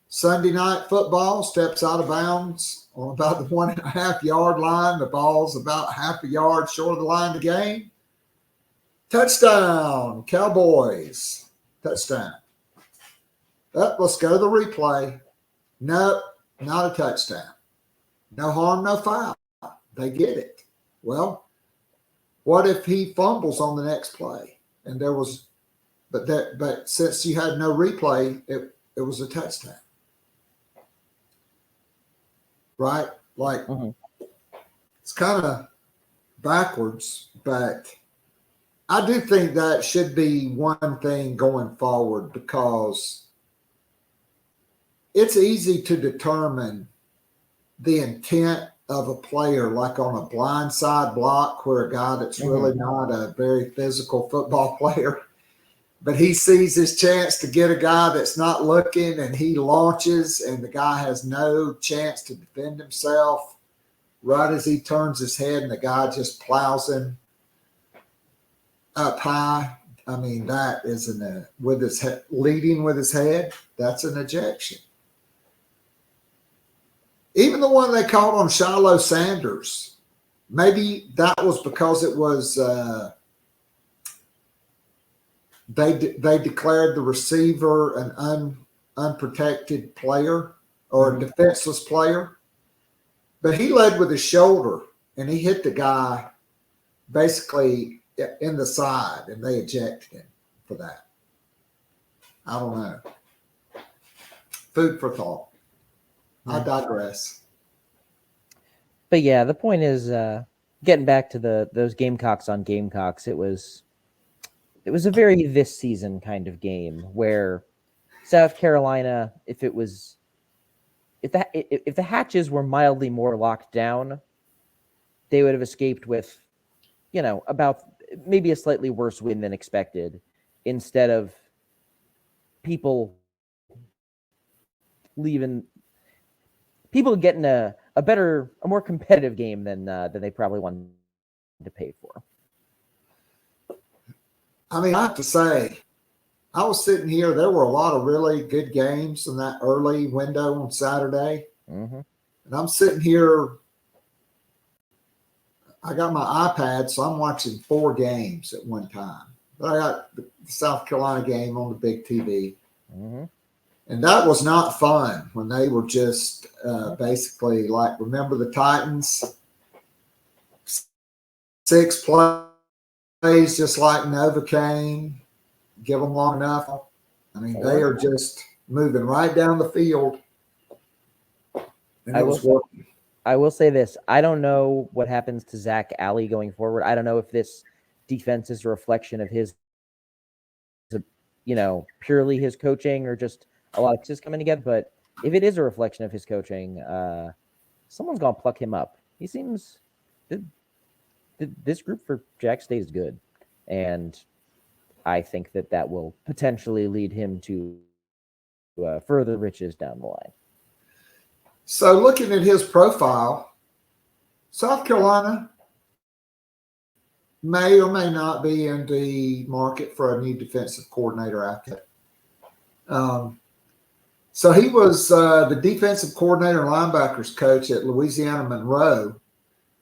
Sunday night football, steps out of bounds on about the 1.5 yard line. The ball's about half a yard short of the line of the game. Touchdown, Cowboys. Touchdown. Let's go to the replay. No, not a touchdown. No harm, no foul. They get it. Well, what if he fumbles on the next play? And there was, but since you had no replay, it was a touchdown. Right? Like, It's kind of backwards, but I do think that should be one thing going forward because it's easy to determine the intent of a player, like on a blindside block where a guy that's really not a very physical football player, but he sees his chance to get a guy that's not looking and he launches and the guy has no chance to defend himself right as he turns his head and the guy just plows him up high. I mean, that is with his head, leading with his head, that's an ejection. Even the one they called on Shiloh Sanders, maybe that was because it was they declared the receiver an unprotected player or a defenseless player. But he led with his shoulder, and he hit the guy basically in the side, and they ejected him for that. I don't know. Food for thought. I digress. But yeah, the point is, getting back to those Gamecocks on Gamecocks, it was a very this season kind of game where South Carolina, if the hatches were mildly more locked down, they would have escaped with, about maybe a slightly worse win than expected, instead of people getting a more competitive game than they probably wanted to pay for. I mean, I have to say, I was sitting here. There were a lot of really good games in that early window on Saturday. And I'm sitting here. I got my iPad, so I'm watching 4 games at one time. But I got the South Carolina game on the big TV. And that was not fun when they were just basically like, remember the Titans? 6 plays just like Novocaine. Give them long enough. I mean, they are just moving right down the field. And I will say this. I don't know what happens to Zach Alley going forward. I don't know if this defense is a reflection of his purely his coaching or just a lot of pieces coming together. But if it is a reflection of his coaching, someone's going to pluck him up. He seems this group for Jack State is good. And I think that will potentially lead him to further riches down the line. So looking at his profile, South Carolina may or may not be in the market for a new defensive coordinator after that. So he was the defensive coordinator and linebackers coach at Louisiana Monroe.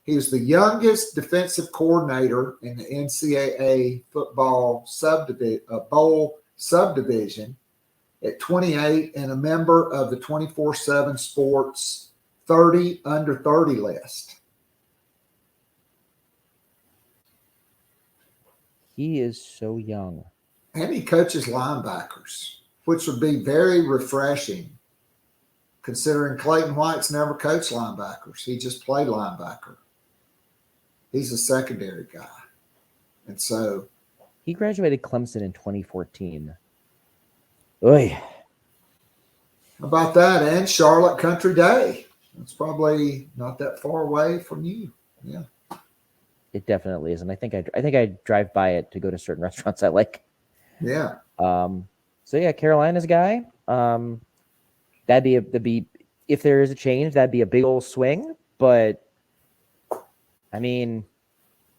He was the youngest defensive coordinator in the NCAA football bowl subdivision at 28 and a member of the 24/7 Sports 30 under 30 list. He is so young. And he coaches linebackers, which would be very refreshing considering Clayton White's never coached linebackers. He just played linebacker. He's a secondary guy. And so he graduated Clemson in 2014. Oy. How about that? And Charlotte Country Day. It's probably not that far away from you. Yeah. It definitely is. And I think I drive by it to go to certain restaurants I like. Yeah. So yeah, Carolina's guy. That'd be if there is a change, that'd be a big old swing. But I mean,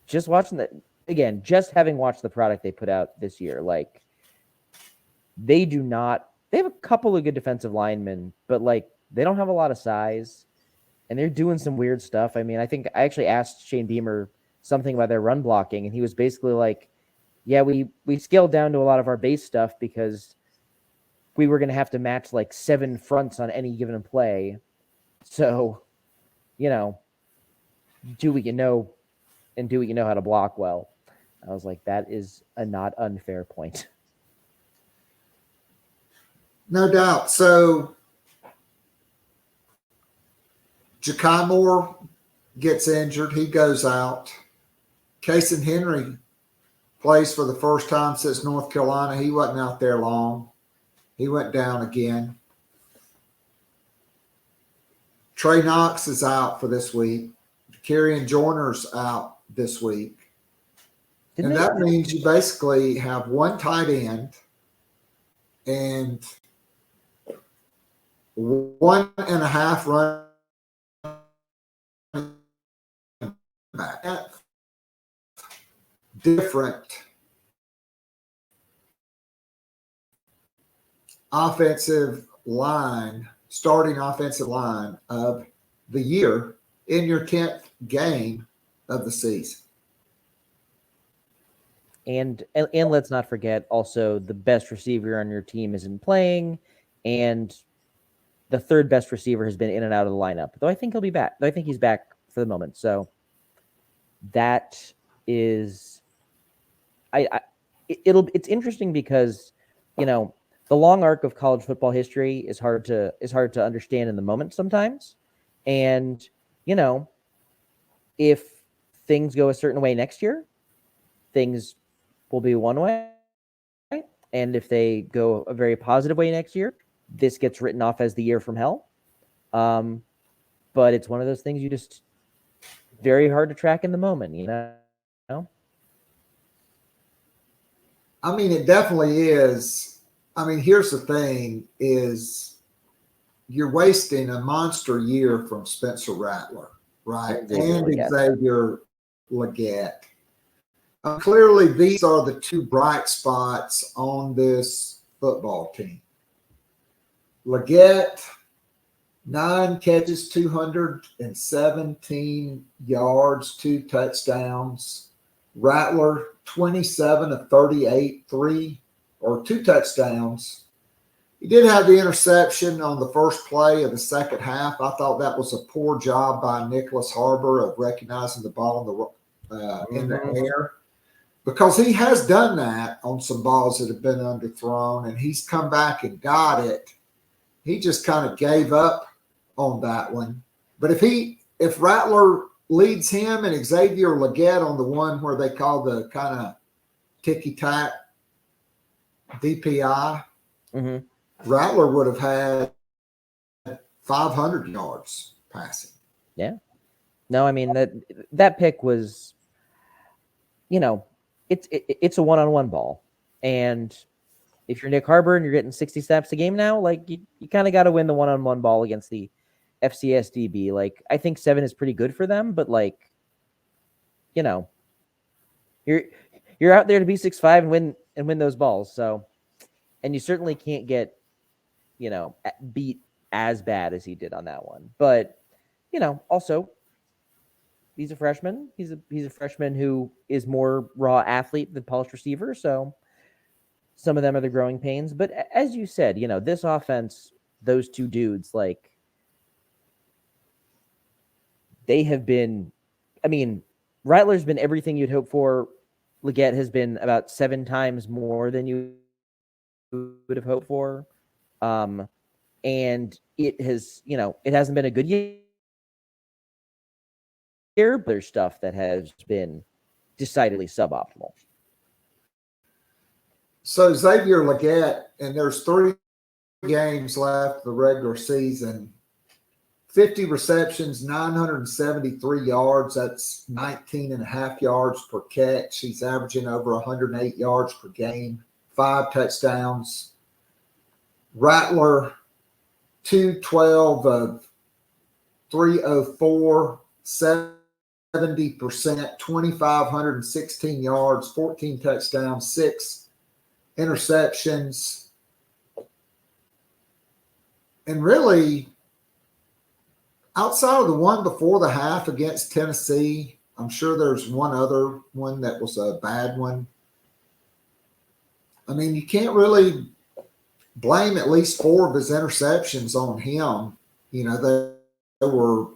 just having watched the product they put out this year, like they have a couple of good defensive linemen, but like they don't have a lot of size and they're doing some weird stuff. I mean, I think I actually asked Shane Beamer something about their run blocking and he was basically like, yeah, we scaled down to a lot of our base stuff because we were going to have to match like 7 fronts on any given play. So, do what you know and do what you know how to block well. I was like, that is a not unfair point. No doubt. So Ja'Kai Moore gets injured. He goes out. Casey Henry plays for the first time since North Carolina. He wasn't out there long. He went down again. Trey Knox is out for this week. Kerryon Joyner's out this week. And that means you basically have one tight end and 1.5 run back. Different starting offensive line of the year in your 10th game of the season. And let's not forget also the best receiver on your team isn't playing, and the third best receiver has been in and out of the lineup. Though I think he'll be back. Though I think he's back for the moment. So that is, it's interesting because the long arc of college football history is hard to understand in the moment sometimes, and if things go a certain way next year, things will be one way. And if they go a very positive way next year, this gets written off as the year from hell. But it's one of those things you just very hard to track in the moment, I mean, it definitely is. I mean, here's the thing is you're wasting a monster year from Spencer Rattler, right? And Xavier Legette. Clearly, these are the two bright spots on this football team. Legette, 9 catches, 217 yards, 2 touchdowns. Rattler, 27 of 38, 2 touchdowns. He did have the interception on the first play of the second half. I thought that was a poor job by Nicholas Harbor of recognizing the ball in the air, because he has done that on some balls that have been underthrown, and he's come back and got it. He just kind of gave up on that one. But if Rattler leads him and Xavier Legette on the one where they call the kind of ticky-tack DPI, Mm-hmm. Rattler would have had 500 yards passing. Yeah. No, I mean that pick was, it's a one-on-one ball, and if you're Nick Harbor and you're getting 60 snaps a game now, like you kind of got to win the one-on-one ball against the FCS DB. Like I think 7 is pretty good for them, but like, you're out there to be 6'5" and win those balls. So, and you certainly can't get, beat as bad as he did on that one. But, also he's a freshman. He's a freshman who is more raw athlete than polished receiver. So some of them are the growing pains. But as you said, this offense, those two dudes, like they have been, I mean, Rattler's been everything you'd hope for. Leggett has been about 7 times more than you would have hoped for. And it has, it hasn't been a good year, but there's stuff that has been decidedly suboptimal. So Xavier Leggett, and there's 3 games left of the regular season, 50 receptions, 973 yards. That's 19 and a half yards per catch. He's averaging over 108 yards per game, 5 touchdowns. Rattler, 212 of 304, 70%, 2,516 yards, 14 touchdowns, 6 interceptions. And really, outside of the one before the half against Tennessee, I'm sure there's one other one that was a bad one. I mean, you can't really blame at least 4 of his interceptions on him. They were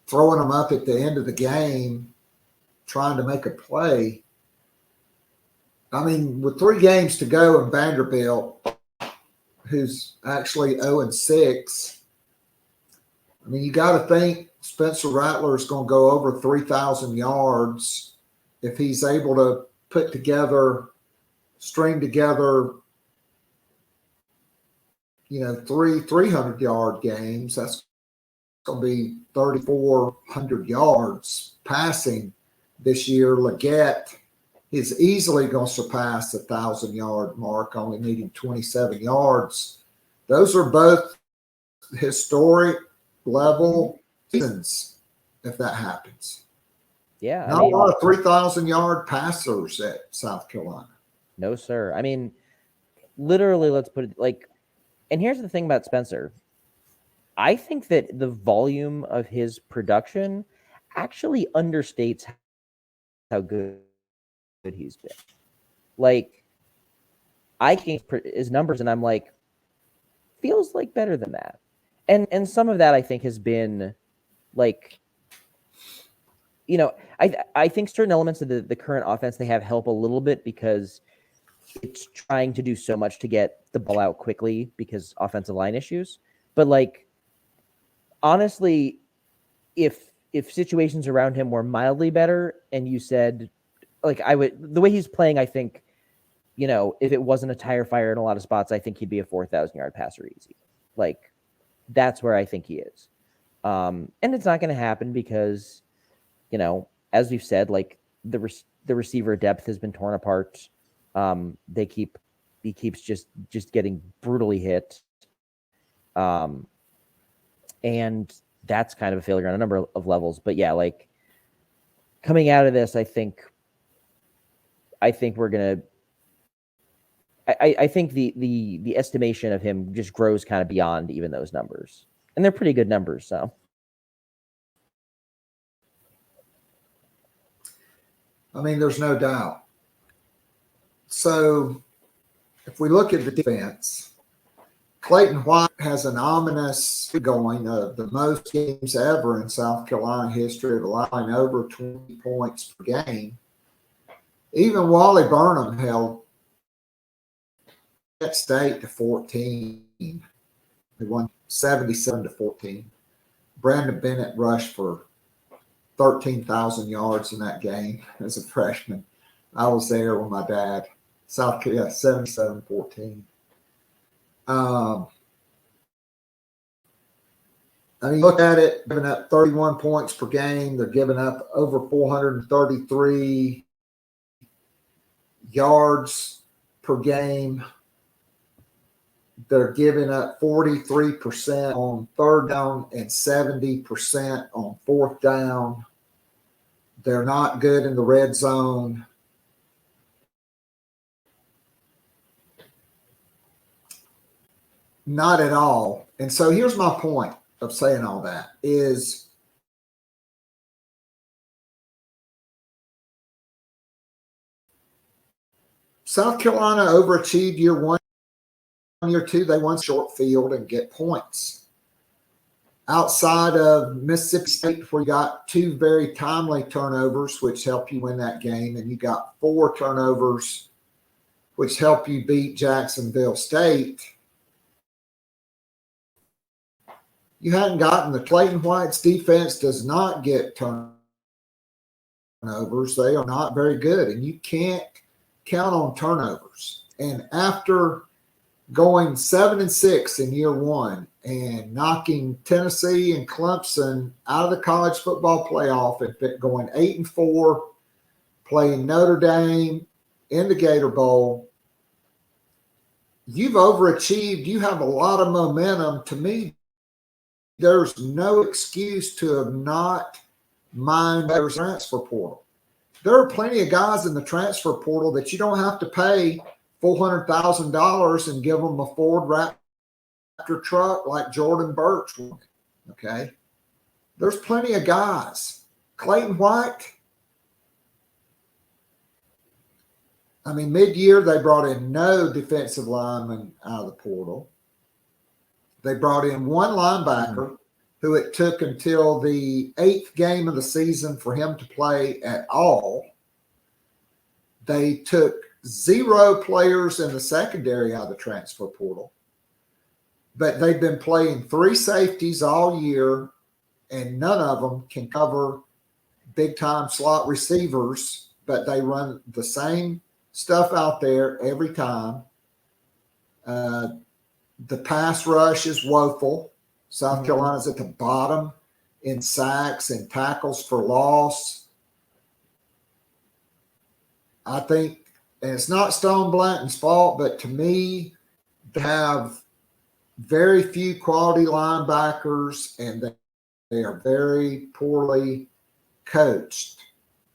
throwing them up at the end of the game, trying to make a play. I mean, with 3 games to go in Vanderbilt, who's actually 0-6, I mean, you got to think Spencer Rattler is going to go over 3,000 yards if he's able to string together, 300-yard games. That's going to be 3,400 yards passing this year. Leggett is easily going to surpass the 1,000-yard mark, only needing 27 yards. Those are both historic level seasons if that happens. Yeah. Not a lot of 3,000-yard passers at South Carolina. No, sir. I mean, literally, let's put it like, and here's the thing about Spencer. I think that the volume of his production actually understates how good he's been. Like, I can his numbers, and I'm like, feels like better than that. And some of that I think has been like, I think certain elements of the current offense they have help a little bit because it's trying to do so much to get the ball out quickly because offensive line issues. But like, honestly, if situations around him were mildly better and you said, like, the way he's playing, I think, if it wasn't a tire fire in a lot of spots, I think he'd be a 4,000-yard passer easy. Like, that's where I think he is. And it's not going to happen because, as we've said, like the receiver depth has been torn apart. He keeps just getting brutally hit. And that's kind of a failure on a number of levels. But yeah, like coming out of this, I think we're gonna. I think the estimation of him just grows kind of beyond even those numbers, and they're pretty good numbers. So, I mean, there's no doubt. So, if we look at the defense, Clayton White has an ominous going of the most games ever in South Carolina history of allowing over 20 points per game. Even Wally Burnham held State to 14. They won 77-14. Brandon Bennett rushed for 13,000 yards in that game as a freshman. I was there with my dad. South Carolina, 77-14. I mean, look at it, giving up 31 points per game. They're giving up over 433 yards per game. They're giving up 43% on third down and 70% on fourth down. They're not good in the red zone. Not at all. And so here's my point of saying all that is South Carolina overachieved year one. Year two, they won short field and get points. Outside of Mississippi State, where you got two very timely turnovers, which helped you win that game, and you got 4 turnovers, which helped you beat Jacksonville State. You hadn't gotten the Clayton White's defense does not get turnovers. They are not very good, and you can't count on turnovers. And after going 7-6 in year one and knocking Tennessee and Clemson out of the college football playoff and going 8-4, playing Notre Dame in the Gator Bowl, you've overachieved. You have a lot of momentum. To me, there's no excuse to have not mined their transfer portal. There are plenty of guys in the transfer portal that you don't have to pay $400,000 and give them a Ford Raptor truck like Jordan Birch wanted. Okay? There's plenty of guys. Clayton White, I mean, mid-year they brought in no defensive lineman out of the portal. They brought in one linebacker who it took until the 8th game of the season for him to play at all. They took 0 players in the secondary out of the transfer portal. But they've been playing 3 safeties all year, and none of them can cover big-time slot receivers, but they run the same stuff out there every time. The pass rush is woeful. South Carolina's at the bottom in sacks and tackles for loss. I think, and it's not Stone Blanton's fault, but to me, they have very few quality linebackers, and they are very poorly coached.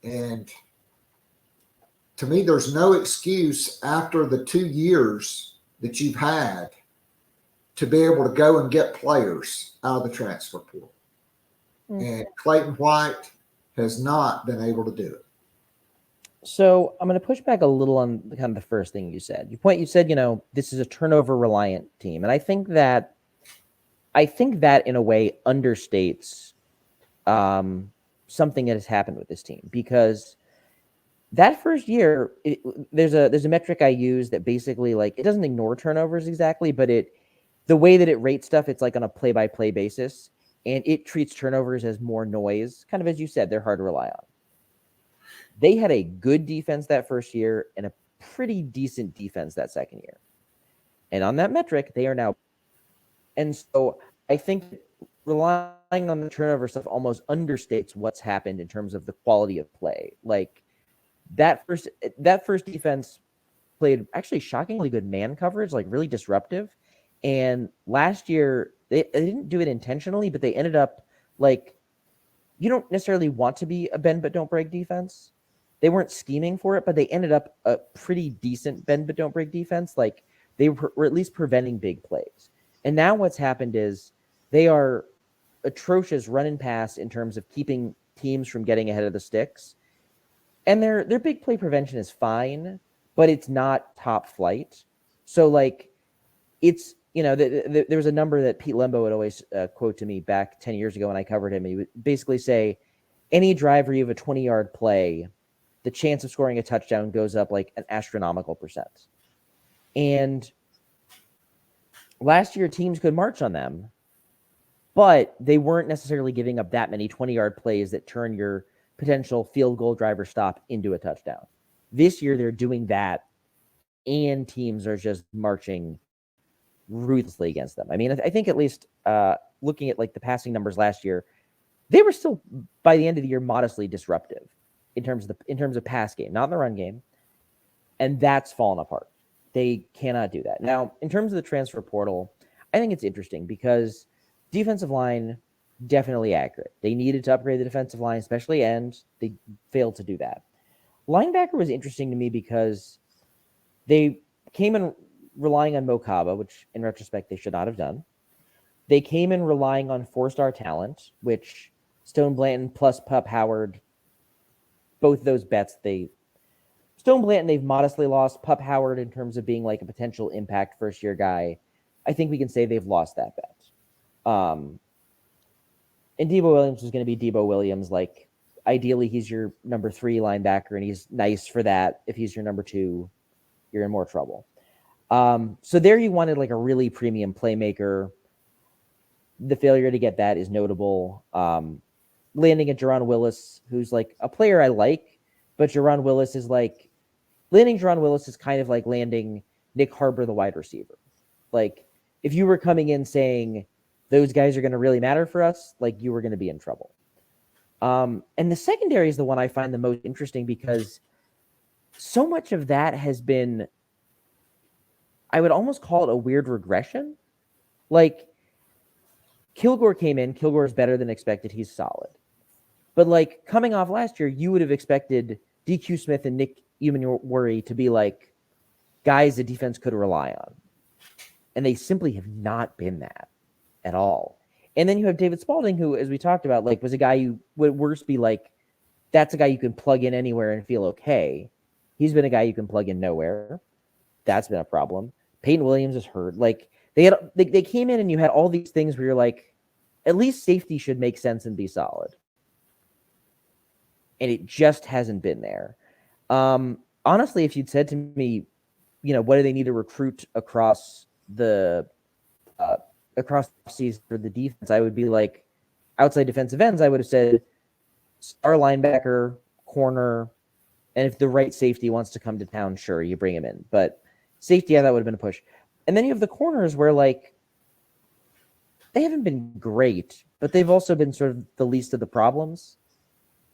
And to me, there's no excuse after the 2 years that you've had to be able to go and get players out of the transfer portal. And Clayton White has not been able to do it. So I'm going to push back a little on kind of the first thing you said. You said, this is a turnover reliant team. And I think that in a way understates something that has happened with this team, because that first year, there's a metric I use that basically, it doesn't ignore turnovers exactly, but the way that it rates stuff, it's like on a play-by-play basis, and it treats turnovers as more noise. Kind of as you said, they're hard to rely on. They had a good defense that first year and a pretty decent defense that second year. And on that metric, they are now. And so I think relying on the turnover stuff almost understates what's happened in terms of the quality of play. That first defense played actually shockingly good man coverage, really disruptive. And last year, they didn't do it intentionally, but they ended up you don't necessarily want to be a bend but don't break defense. They weren't scheming for it, but they ended up a pretty decent bend but don't break defense. They were at least preventing big plays. And now what's happened is they are atrocious run and pass in terms of keeping teams from getting ahead of the sticks. And their big play prevention is fine, but it's not top flight. So it's, there was a number that Pete Lembo would always quote to me back 10 years ago when I covered him. He would basically say, any drive where you have a 20-yard play, the chance of scoring a touchdown goes up an astronomical %. And last year, teams could march on them, but they weren't necessarily giving up that many 20-yard plays that turn your potential field goal drive or stop into a touchdown. This year, they're doing that and teams are just marching ruthlessly against them. I mean, I think at least looking at like the passing numbers last year, they were still by the end of the year modestly disruptive in terms of pass game, not in the run game, and that's fallen apart. They cannot do that. Now, in terms of the transfer portal, I think it's interesting because defensive line definitely accurate. They needed to upgrade the defensive line, especially end. They failed to do that. Linebacker was interesting to me because they came in relying on Mo Kaba, which in retrospect they should not have done. They came in relying on four-star talent, which Stone Blanton plus Pup Howard, both those bets, Stone Blanton they've modestly lost. Pup Howard, in terms of being like a potential impact first-year guy, I think we can say they've lost that bet. And Debo Williams was going to be Debo Williams. Like, ideally, he's your number 3 linebacker, and he's nice for that. If he's your number 2, you're in more trouble. So there you wanted like a really premium playmaker. The failure to get that is notable. Landing a Jerron Willis, who's like a player I like, but Jerron Willis is like, landing Jerron Willis is kind of like landing Nick Harbor, the wide receiver. Like, if you were coming in saying those guys are going to really matter for us, like, you were going to be in trouble. And the secondary is the one I find the most interesting because so much of that has been, I would almost call it a weird regression. Like, Kilgore came in. Kilgore is better than expected. He's solid. But, like, coming off last year, you would have expected DQ Smith and Nick Ewenworry to be, like, guys the defense could rely on. And they simply have not been that at all. And then you have David Spalding, who, as we talked about, like, was a guy you would at worst be like, that's a guy you can plug in anywhere and feel okay. He's been a guy you can plug in nowhere. That's been a problem. Peyton Williams is hurt. Like, they came in and you had all these things where you're like, at least safety should make sense and be solid. And it just hasn't been there. Honestly, if you'd said to me, what do they need to recruit across the season for the defense, I would be like, outside defensive ends, I would have said star linebacker, corner, and if the right safety wants to come to town, sure, you bring him in. But safety, yeah, that would have been a push. And then you have the corners where, like, they haven't been great, but they've also been sort of the least of the problems.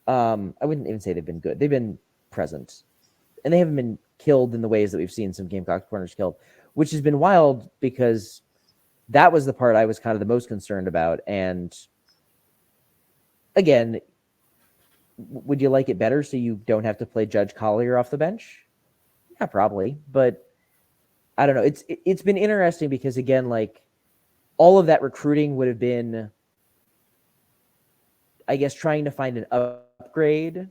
I wouldn't even say they've been good. They've been present. And they haven't been killed in the ways that we've seen some Gamecock corners killed, which has been wild because that was the part I was kind of the most concerned about. And again, would you like it better so you don't have to play Judge Collier off the bench? Yeah, probably. But I don't know. It's been interesting because, again, like, all of that recruiting would have been, I guess, trying to find an upgrade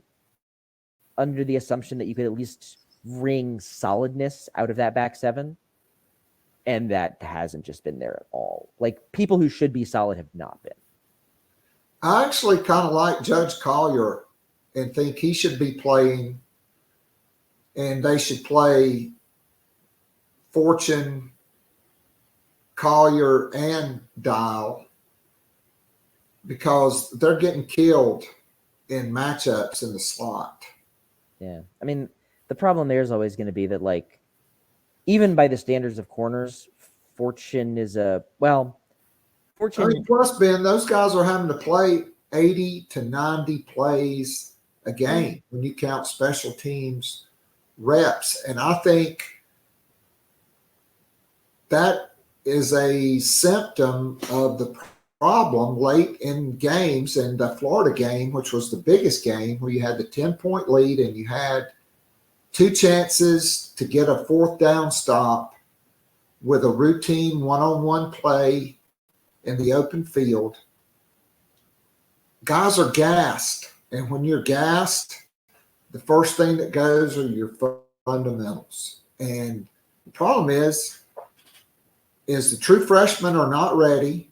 under the assumption that you could at least wring solidness out of that back seven. And that hasn't just been there at all. Like, people who should be solid have not been. I actually kind of like Judge Collier and think he should be playing, and they should play Fortune, Collier, and Dial because they're getting killed in matchups in the slot. Yeah. I mean, the problem there is always going to be that, like, even by the standards of corners, Fortune is Fortune. I mean, plus, Ben, those guys are having to play 80 to 90 plays a game when you count special teams reps. And I think that is a symptom of the problem late in games. And the Florida game, which was the biggest game, where you had the 10-point lead and you had 2 chances to get a 4th down stop with a routine one-on-one play in the open field. Guys are gassed. And when you're gassed, the first thing that goes are your fundamentals. And the problem is the true freshmen are not ready,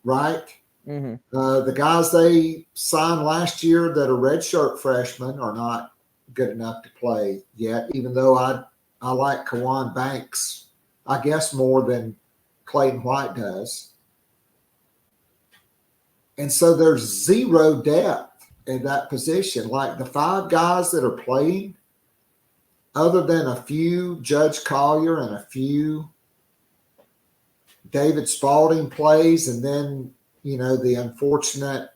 right? Mm-hmm. The guys they signed last year that are redshirt freshmen are not good enough to play yet, even though I like Kawan Banks, I guess, more than Clayton White does. And so there's zero depth in that position. Like, the 5 guys that are playing, other than a few Judge Collier and a few David Spalding plays, and then, the unfortunate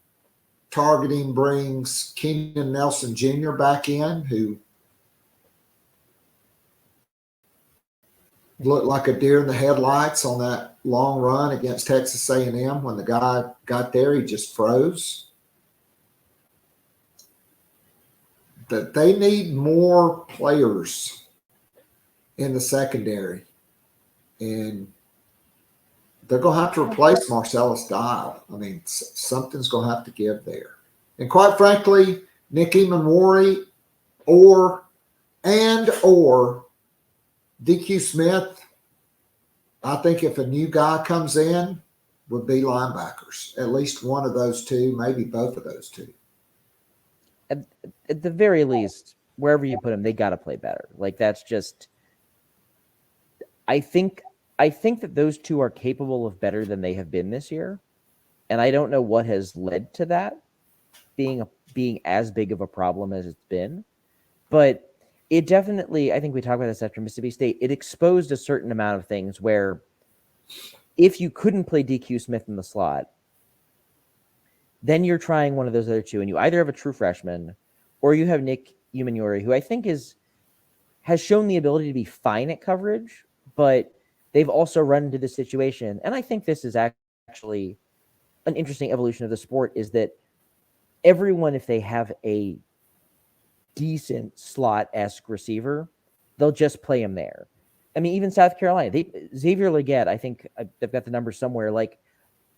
targeting brings Keenan Nelson Jr. back in, who looked like a deer in the headlights on that long run against Texas A&M. When the guy got there, he just froze. That they need more players in the secondary, and they're going to have to replace Marcellus Dial. I mean, something's going to have to give there. And quite frankly, Nick Emanwari or DQ Smith, I think if a new guy comes in, would be linebackers. At least one of those two, maybe both of those two. At the very least, wherever you put them, they got to play better. Like, that's just – I think that those two are capable of better than they have been this year. And I don't know what has led to that being as big of a problem as it's been. But it definitely, I think we talked about this after Mississippi State, it exposed a certain amount of things where if you couldn't play DQ Smith in the slot, then you're trying one of those other two, and you either have a true freshman or you have Nick Emanwari, who I think has shown the ability to be fine at coverage, but they've also run into this situation. And I think this is actually an interesting evolution of the sport, is that everyone, if they have a decent slot-esque receiver, they'll just play him there. I mean, even South Carolina, Xavier Legette, I think I've got the numbers somewhere. Like,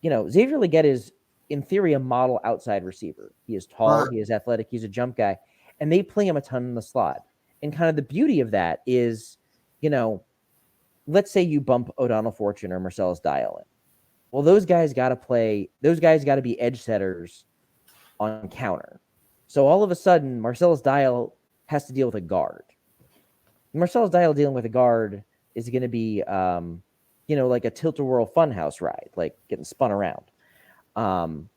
Xavier Legette is, in theory, a model outside receiver. He is tall, he is athletic, he's a jump guy, and they play him a ton in the slot. And kind of the beauty of that is, let's say you bump O'Donnell Fortune or Marcellus Dial in. Well, those guys got to be edge setters on counter. So all of a sudden, Marcellus Dial has to deal with a guard. Marcellus Dial dealing with a guard is going to be, like a tilt-a-whirl funhouse ride, like getting spun around. And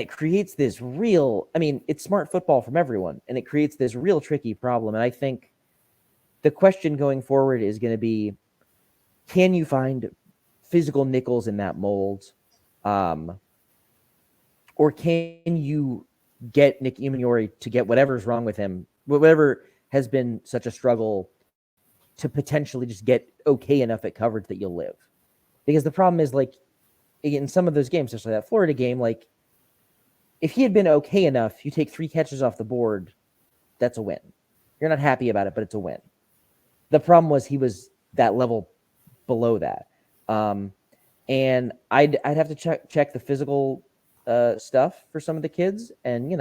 it creates this real, it's smart football from everyone, and it creates this real tricky problem. And I think the question going forward is going to be, can you find physical nickels in that mold? Or can you get Nick Emanwari to get whatever's wrong with him, whatever has been such a struggle, to potentially just get okay enough at coverage that you'll live? Because the problem is, like, in some of those games, especially that Florida game, like, if he had been okay enough, you take 3 catches off the board, that's a win. You're not happy about it, but it's a win. The problem was he was that level below that. And I'd have to check the physical stuff for some of the kids. And,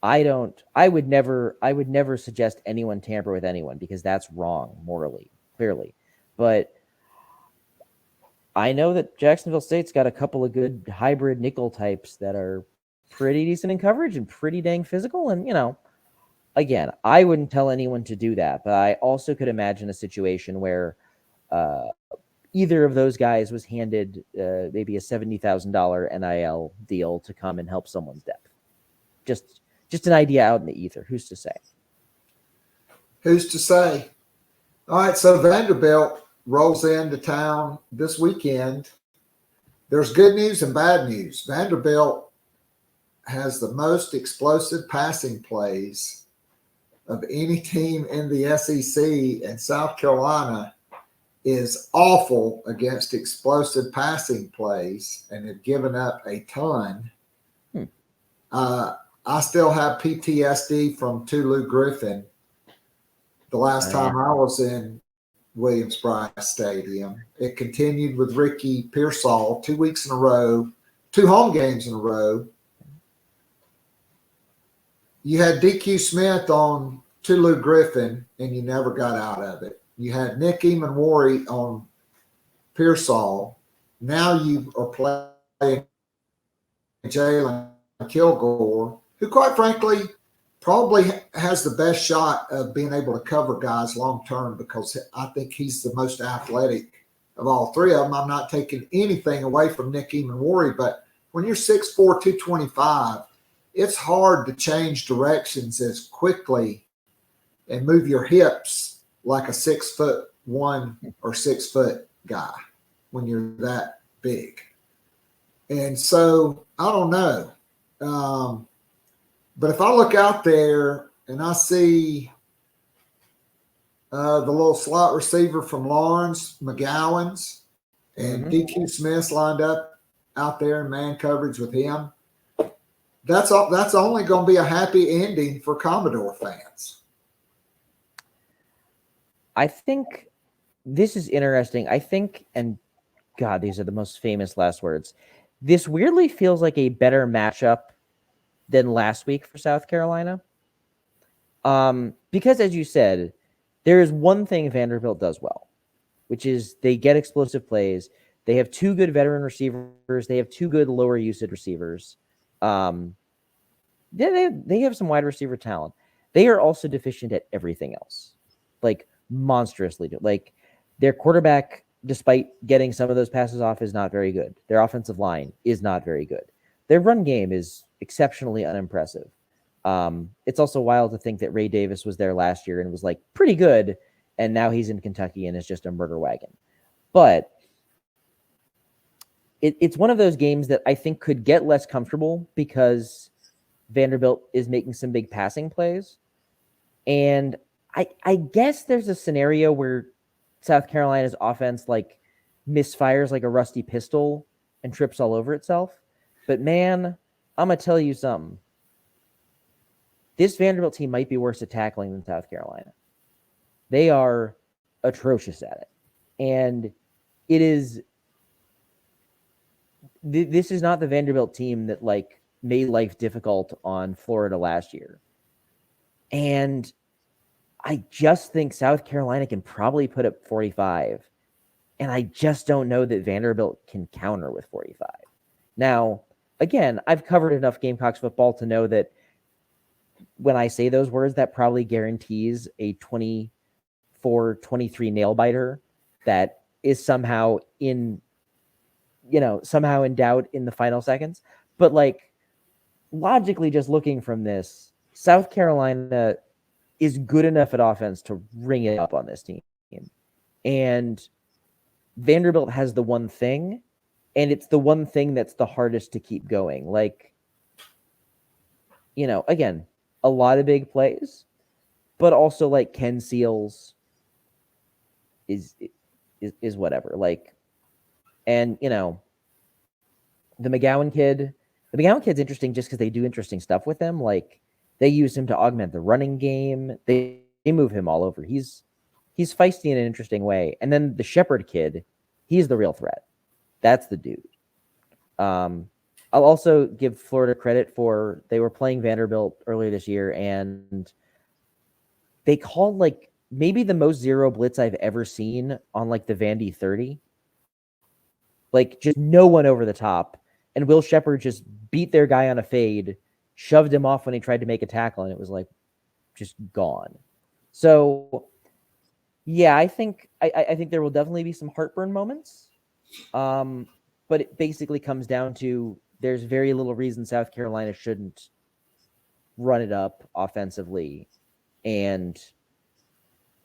I would never suggest anyone tamper with anyone, because that's wrong morally, clearly. But I know that Jacksonville State's got a couple of good hybrid nickel types that are pretty decent in coverage and pretty dang physical. And, again, I wouldn't tell anyone to do that, but I also could imagine a situation where either of those guys was handed maybe a $70,000 NIL deal to come and help someone's depth. Just an idea out in the ether. Who's to say? Who's to say? All right, so Vanderbilt rolls into town this weekend. There's good news and bad news. Vanderbilt has the most explosive passing plays of any team in the SEC, and South Carolina is awful against explosive passing plays and have given up a ton. I still have PTSD from Tulu Griffin the last time I was in Williams-Brice Stadium. It continued with Ricky Pearsall 2 weeks in a row, 2 home games in a row. You had DQ Smith on Tulu Griffin, and you never got out of it. You had Nick Emanwari on Pearsall. Now you are playing Jalen Kilgore, who, quite frankly, probably has the best shot of being able to cover guys long-term, because I think he's the most athletic of all 3 of them. I'm not taking anything away from Nick Emanwari, but when you're 6'4", 225, it's hard to change directions as quickly and move your hips like a 6'1" or 6 foot guy when you're that big. And so I don't know. But if I look out there and I see the little slot receiver from Lawrence, McGowan's, and DQ Smith's lined up out there in man coverage with him, that's only going to be a happy ending for Commodore fans. I think this is interesting. I think, and God, these are the most famous last words. This weirdly feels like a better matchup than last week for South Carolina. Because as you said, there is one thing Vanderbilt does well, which is they get explosive plays. They have two good veteran receivers. They have two good lower usage receivers. They have some wide receiver talent. They are also deficient at everything else, like monstrously. Like their quarterback, despite getting some of those passes off, is not very good. Their offensive line is not very good. Their run game is exceptionally unimpressive. It's also wild to think that Ray Davis was there last year and was like pretty good, and now he's in Kentucky and is just a murder wagon. But it's one of those games that I think could get less comfortable because Vanderbilt is making some big passing plays. And I guess there's a scenario where South Carolina's offense like misfires like a rusty pistol and trips all over itself. But man, I'm going to tell you something. This Vanderbilt team might be worse at tackling than South Carolina. They are atrocious at it. And it is, this is not the Vanderbilt team that like made life difficult on Florida last year. And I just think South Carolina can probably put up 45. And I just don't know that Vanderbilt can counter with 45. Now, again, I've covered enough Gamecocks football to know that when I say those words, that probably guarantees a 24-23 nail biter that is somehow in doubt in the final seconds. But like logically, just looking from this, South Carolina is good enough at offense to ring it up on this team. And Vanderbilt has the one thing, and it's the one thing that's the hardest to keep going. Like, again, a lot of big plays, but also like Ken Seals is whatever. Like, and the McGowan kid's interesting just because they do interesting stuff with him. Like they use him to augment the running game. They move him all over. He's feisty in an interesting way. And then the Shepherd kid, he's the real threat. That's the dude. I'll also give Florida credit for they were playing Vanderbilt earlier this year, and they called like maybe the most zero blitz I've ever seen on like the Vandy 30. Like just no one over the top. And Will Shepherd just beat their guy on a fade, shoved him off when he tried to make a tackle, and it was like just gone. So yeah, I think there will definitely be some heartburn moments. But it basically comes down to there's very little reason South Carolina shouldn't run it up offensively. And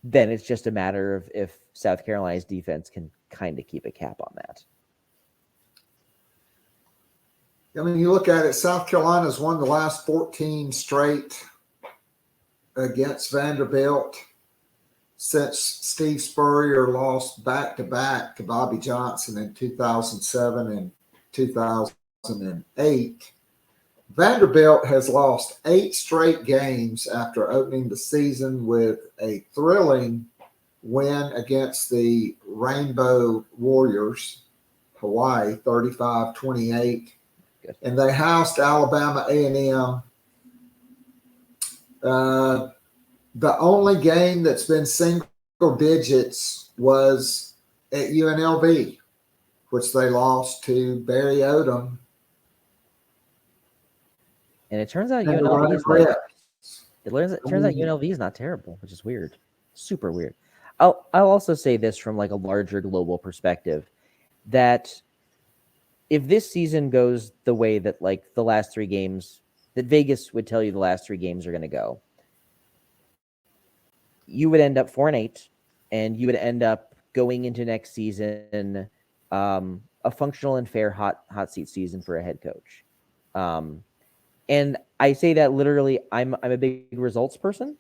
then it's just a matter of if South Carolina's defense can kind of keep a cap on that. I mean, you look at it, South Carolina's won the last 14 straight against Vanderbilt since Steve Spurrier lost back-to-back to Bobby Johnson in 2007 and 2008. Vanderbilt has lost 8 straight games after opening the season with a thrilling win against the Rainbow Warriors, Hawaii, 35-28. And they housed Alabama A&M. The only game that's been single digits was at UNLV, which they lost to Barry Odom. And it turns out UNLV is not terrible, which is weird. Super weird. I'll also say this from like a larger global perspective, that if this season goes the way that like the last 3 games that Vegas would tell you the last 3 games are going to go, you would end up 4-8, and you would end up going into next season a functional and fair hot seat season for a head coach. And I say that literally. I'm a big results person,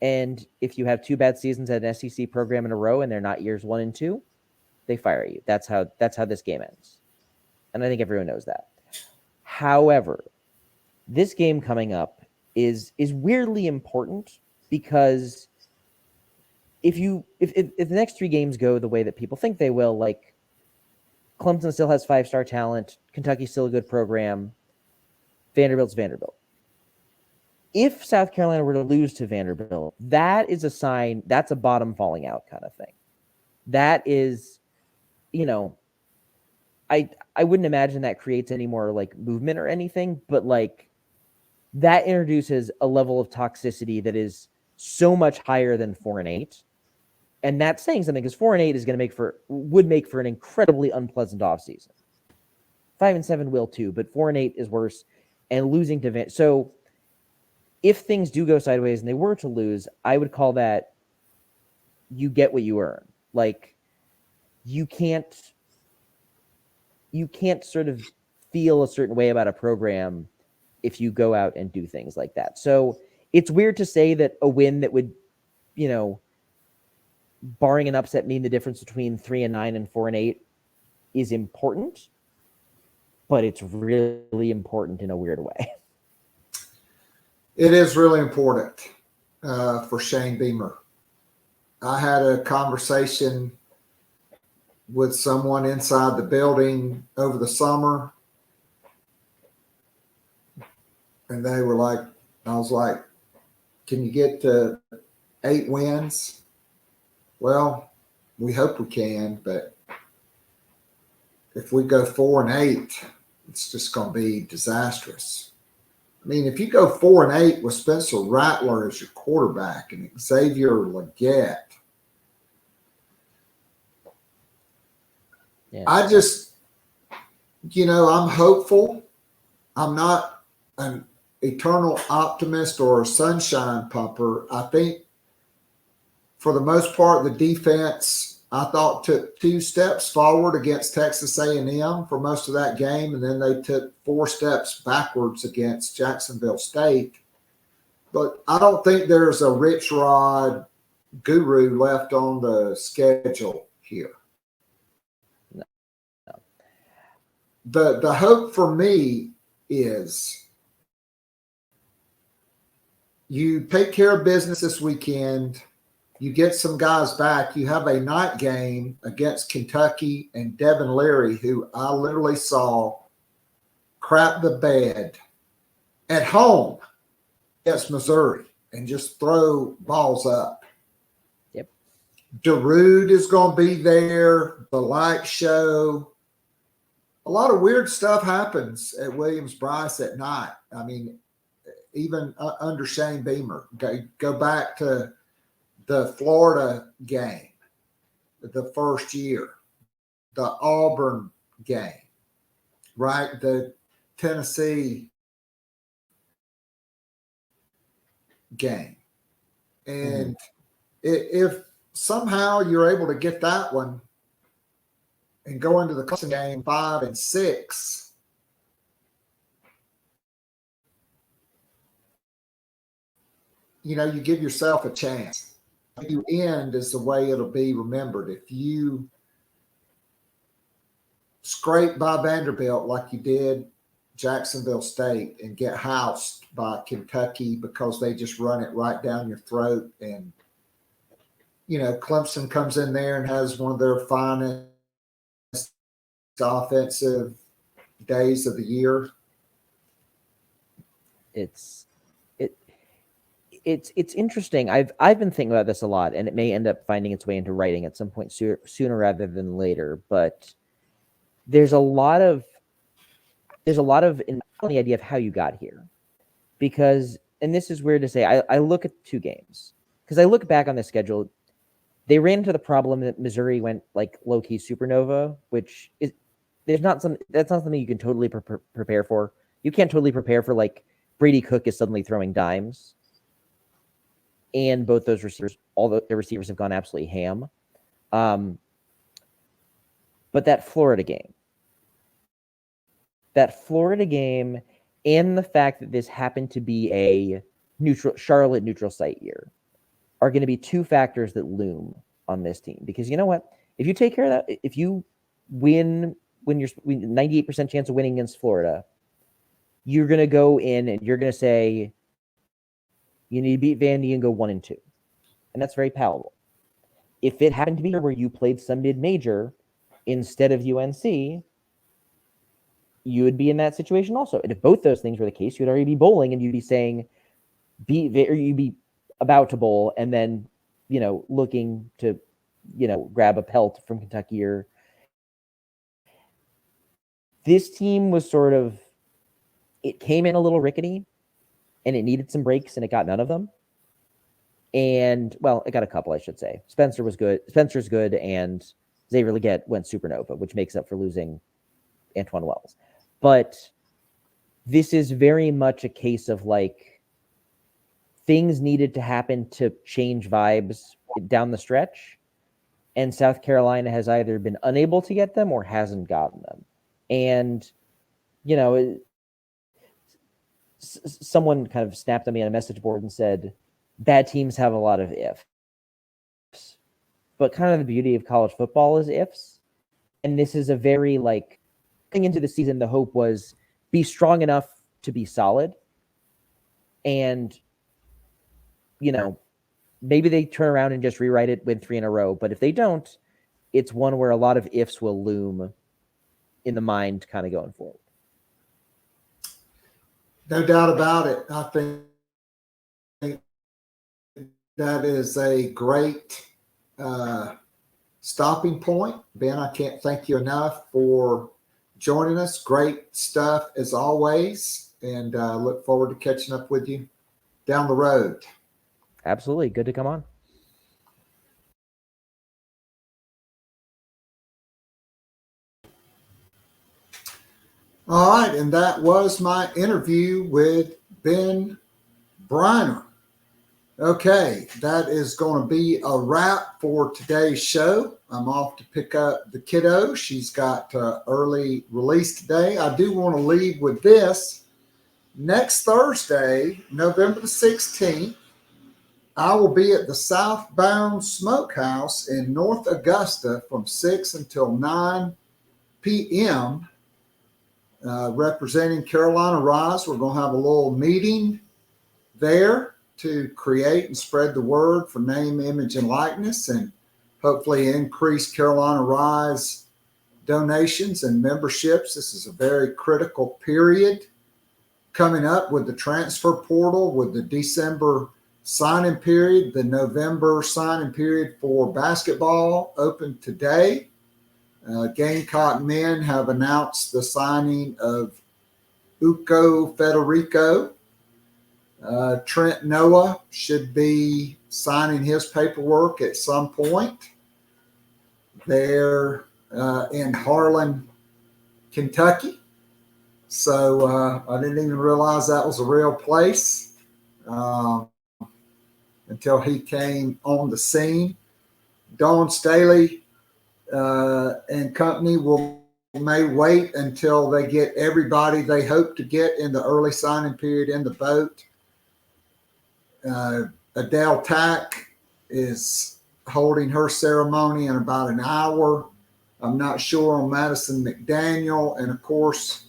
and if you have 2 bad seasons at an SEC program in a row and they're not years 1 and 2, they fire you. That's how this game ends, and I think everyone knows that. However, this game coming up is weirdly important, because if the next 3 games go the way that people think they will, like Clemson still has 5-star talent, Kentucky's still a good program, Vanderbilt's Vanderbilt. If South Carolina were to lose to Vanderbilt, that is a sign, that's a bottom falling out kind of thing. That is, I wouldn't imagine that creates any more like movement or anything, but like that introduces a level of toxicity that is so much higher than 4-8. And that's saying something, because 4-8 is going to would make for an incredibly unpleasant offseason. 5-7 will too, but 4-8 is worse. And losing to so if things do go sideways and they were to lose, I would call that you get what you earn. Like you can't sort of feel a certain way about a program if you go out and do things like that. So it's weird to say that a win that would, barring an upset, mean the difference between 3-9 and 4-8 is important, but it's really important in a weird way. It is really important for Shane Beamer. I had a conversation with someone inside the building over the summer, and they were like, I was like, can you get to 8 wins? Well, we hope we can, but if we go 4-8, it's just going to be disastrous. I mean, if you go 4-8 with Spencer Rattler as your quarterback and Xavier Legette, I just, I'm hopeful. I'm not an eternal optimist or a sunshine pumper. I think for the most part, the defense, I thought, took 2 steps forward against Texas A&M for most of that game, and then they took 4 steps backwards against Jacksonville State. But I don't think there's a Rich Rod guru left on the schedule here. No. The hope for me is you take care of business this weekend. You get some guys back. You have a night game against Kentucky and Devin Leary, who I literally saw crap the bed at home against Missouri and just throw balls up. Yep. Darude is going to be there. The light show. A lot of weird stuff happens at Williams-Brice at night. I mean, even under Shane Beamer. Go back to the Florida game, the first year, the Auburn game, right? The Tennessee game. And if somehow you're able to get that one and go into the Clemson game 5-6, you give yourself a chance. You end is the way it'll be remembered. If you scrape by Vanderbilt like you did Jacksonville State and get housed by Kentucky because they just run it right down your throat, and Clemson comes in there and has one of their finest offensive days of the year. It's interesting. I've been thinking about this a lot, and it may end up finding its way into writing at some point sooner rather than later. But there's a lot of in the idea of how you got here, because, and this is weird to say, I look at 2 games because I look back on the schedule. They ran into the problem that Missouri went like low key supernova, which is that's not something you can totally prepare for. You can't totally prepare for like Brady Cook is suddenly throwing dimes. and both those receivers, their receivers have gone absolutely ham. But that Florida game, and the fact that this happened to be a Charlotte neutral site year are going to be two factors that loom on this team. Because you know what? If you take care of that, if you win when you're 98% chance of winning against Florida, you're going to go in and you're going to say you need to beat Vandy and go 1-2. And that's very palatable. If it happened to be where you played some mid-major instead of UNC, you would be in that situation also. And if both those things were the case, you'd already be bowling and you'd be saying, you'd be about to bowl and then, looking to, grab a pelt from Kentucky. Or this team was sort of, it came in a little rickety and it needed some breaks and it got none of them. And, well, it got a couple, I should say. Spencer's good, and Xavier Legette went supernova, which makes up for losing Antoine Wells. But this is very much a case of, things needed to happen to change vibes down the stretch, and South Carolina has either been unable to get them or hasn't gotten them. And, someone kind of snapped at me on a message board and said, bad teams have a lot of ifs. But kind of the beauty of college football is ifs. And this is a very, going into the season, the hope was be strong enough to be solid. And, maybe they turn around and just rewrite it, win 3 in a row. But if they don't, it's one where a lot of ifs will loom in the mind kind of going forward. No doubt about it. I think that is a great stopping point. Ben, I can't thank you enough for joining us. Great stuff as always. And look forward to catching up with you down the road. Absolutely. Good to come on. All right. And that was my interview with Ben Breiner. Okay. That is going to be a wrap for today's show. I'm off to pick up the kiddo. She's got early release today. I do want to leave with this. Next Thursday, November the 16th, I will be at the Southbound Smokehouse in North Augusta from 6 until 9 p.m. Representing Carolina Rise. We're going to have a little meeting there to create and spread the word for name, image, and likeness, and hopefully increase Carolina Rise donations and memberships. This is a very critical period coming up with the transfer portal, with the December signing period, the November signing period for basketball open today. Gamecock men have announced the signing of Uko Federico. Trent Noah should be signing his paperwork at some point. They're in Harlan, Kentucky. So I didn't even realize that was a real place until he came on the scene. Dawn Staley and company may wait until they get everybody they hope to get in the early signing period in the boat. Adele Tack is holding her ceremony in about an hour. I'm not sure on Madison McDaniel. And, of course,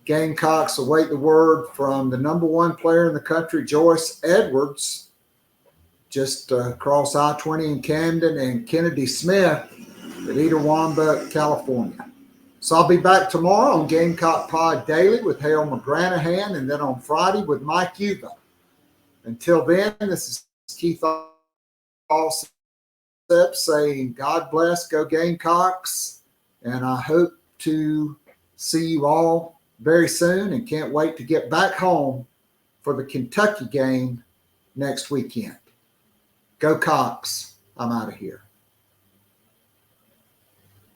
Gamecocks await the word from the number one player in the country, Joyce Edwards, just across I-20 in Camden, and Kennedy Smith at Itawamba, California. So I'll be back tomorrow on Gamecock Pod Daily with Hale McGranahan, and then on Friday with Mike Yuba. Until then, this is Keith Allsup saying God bless, go Gamecocks, and I hope to see you all very soon and can't wait to get back home for the Kentucky game next weekend. Go Cox. I'm out of here.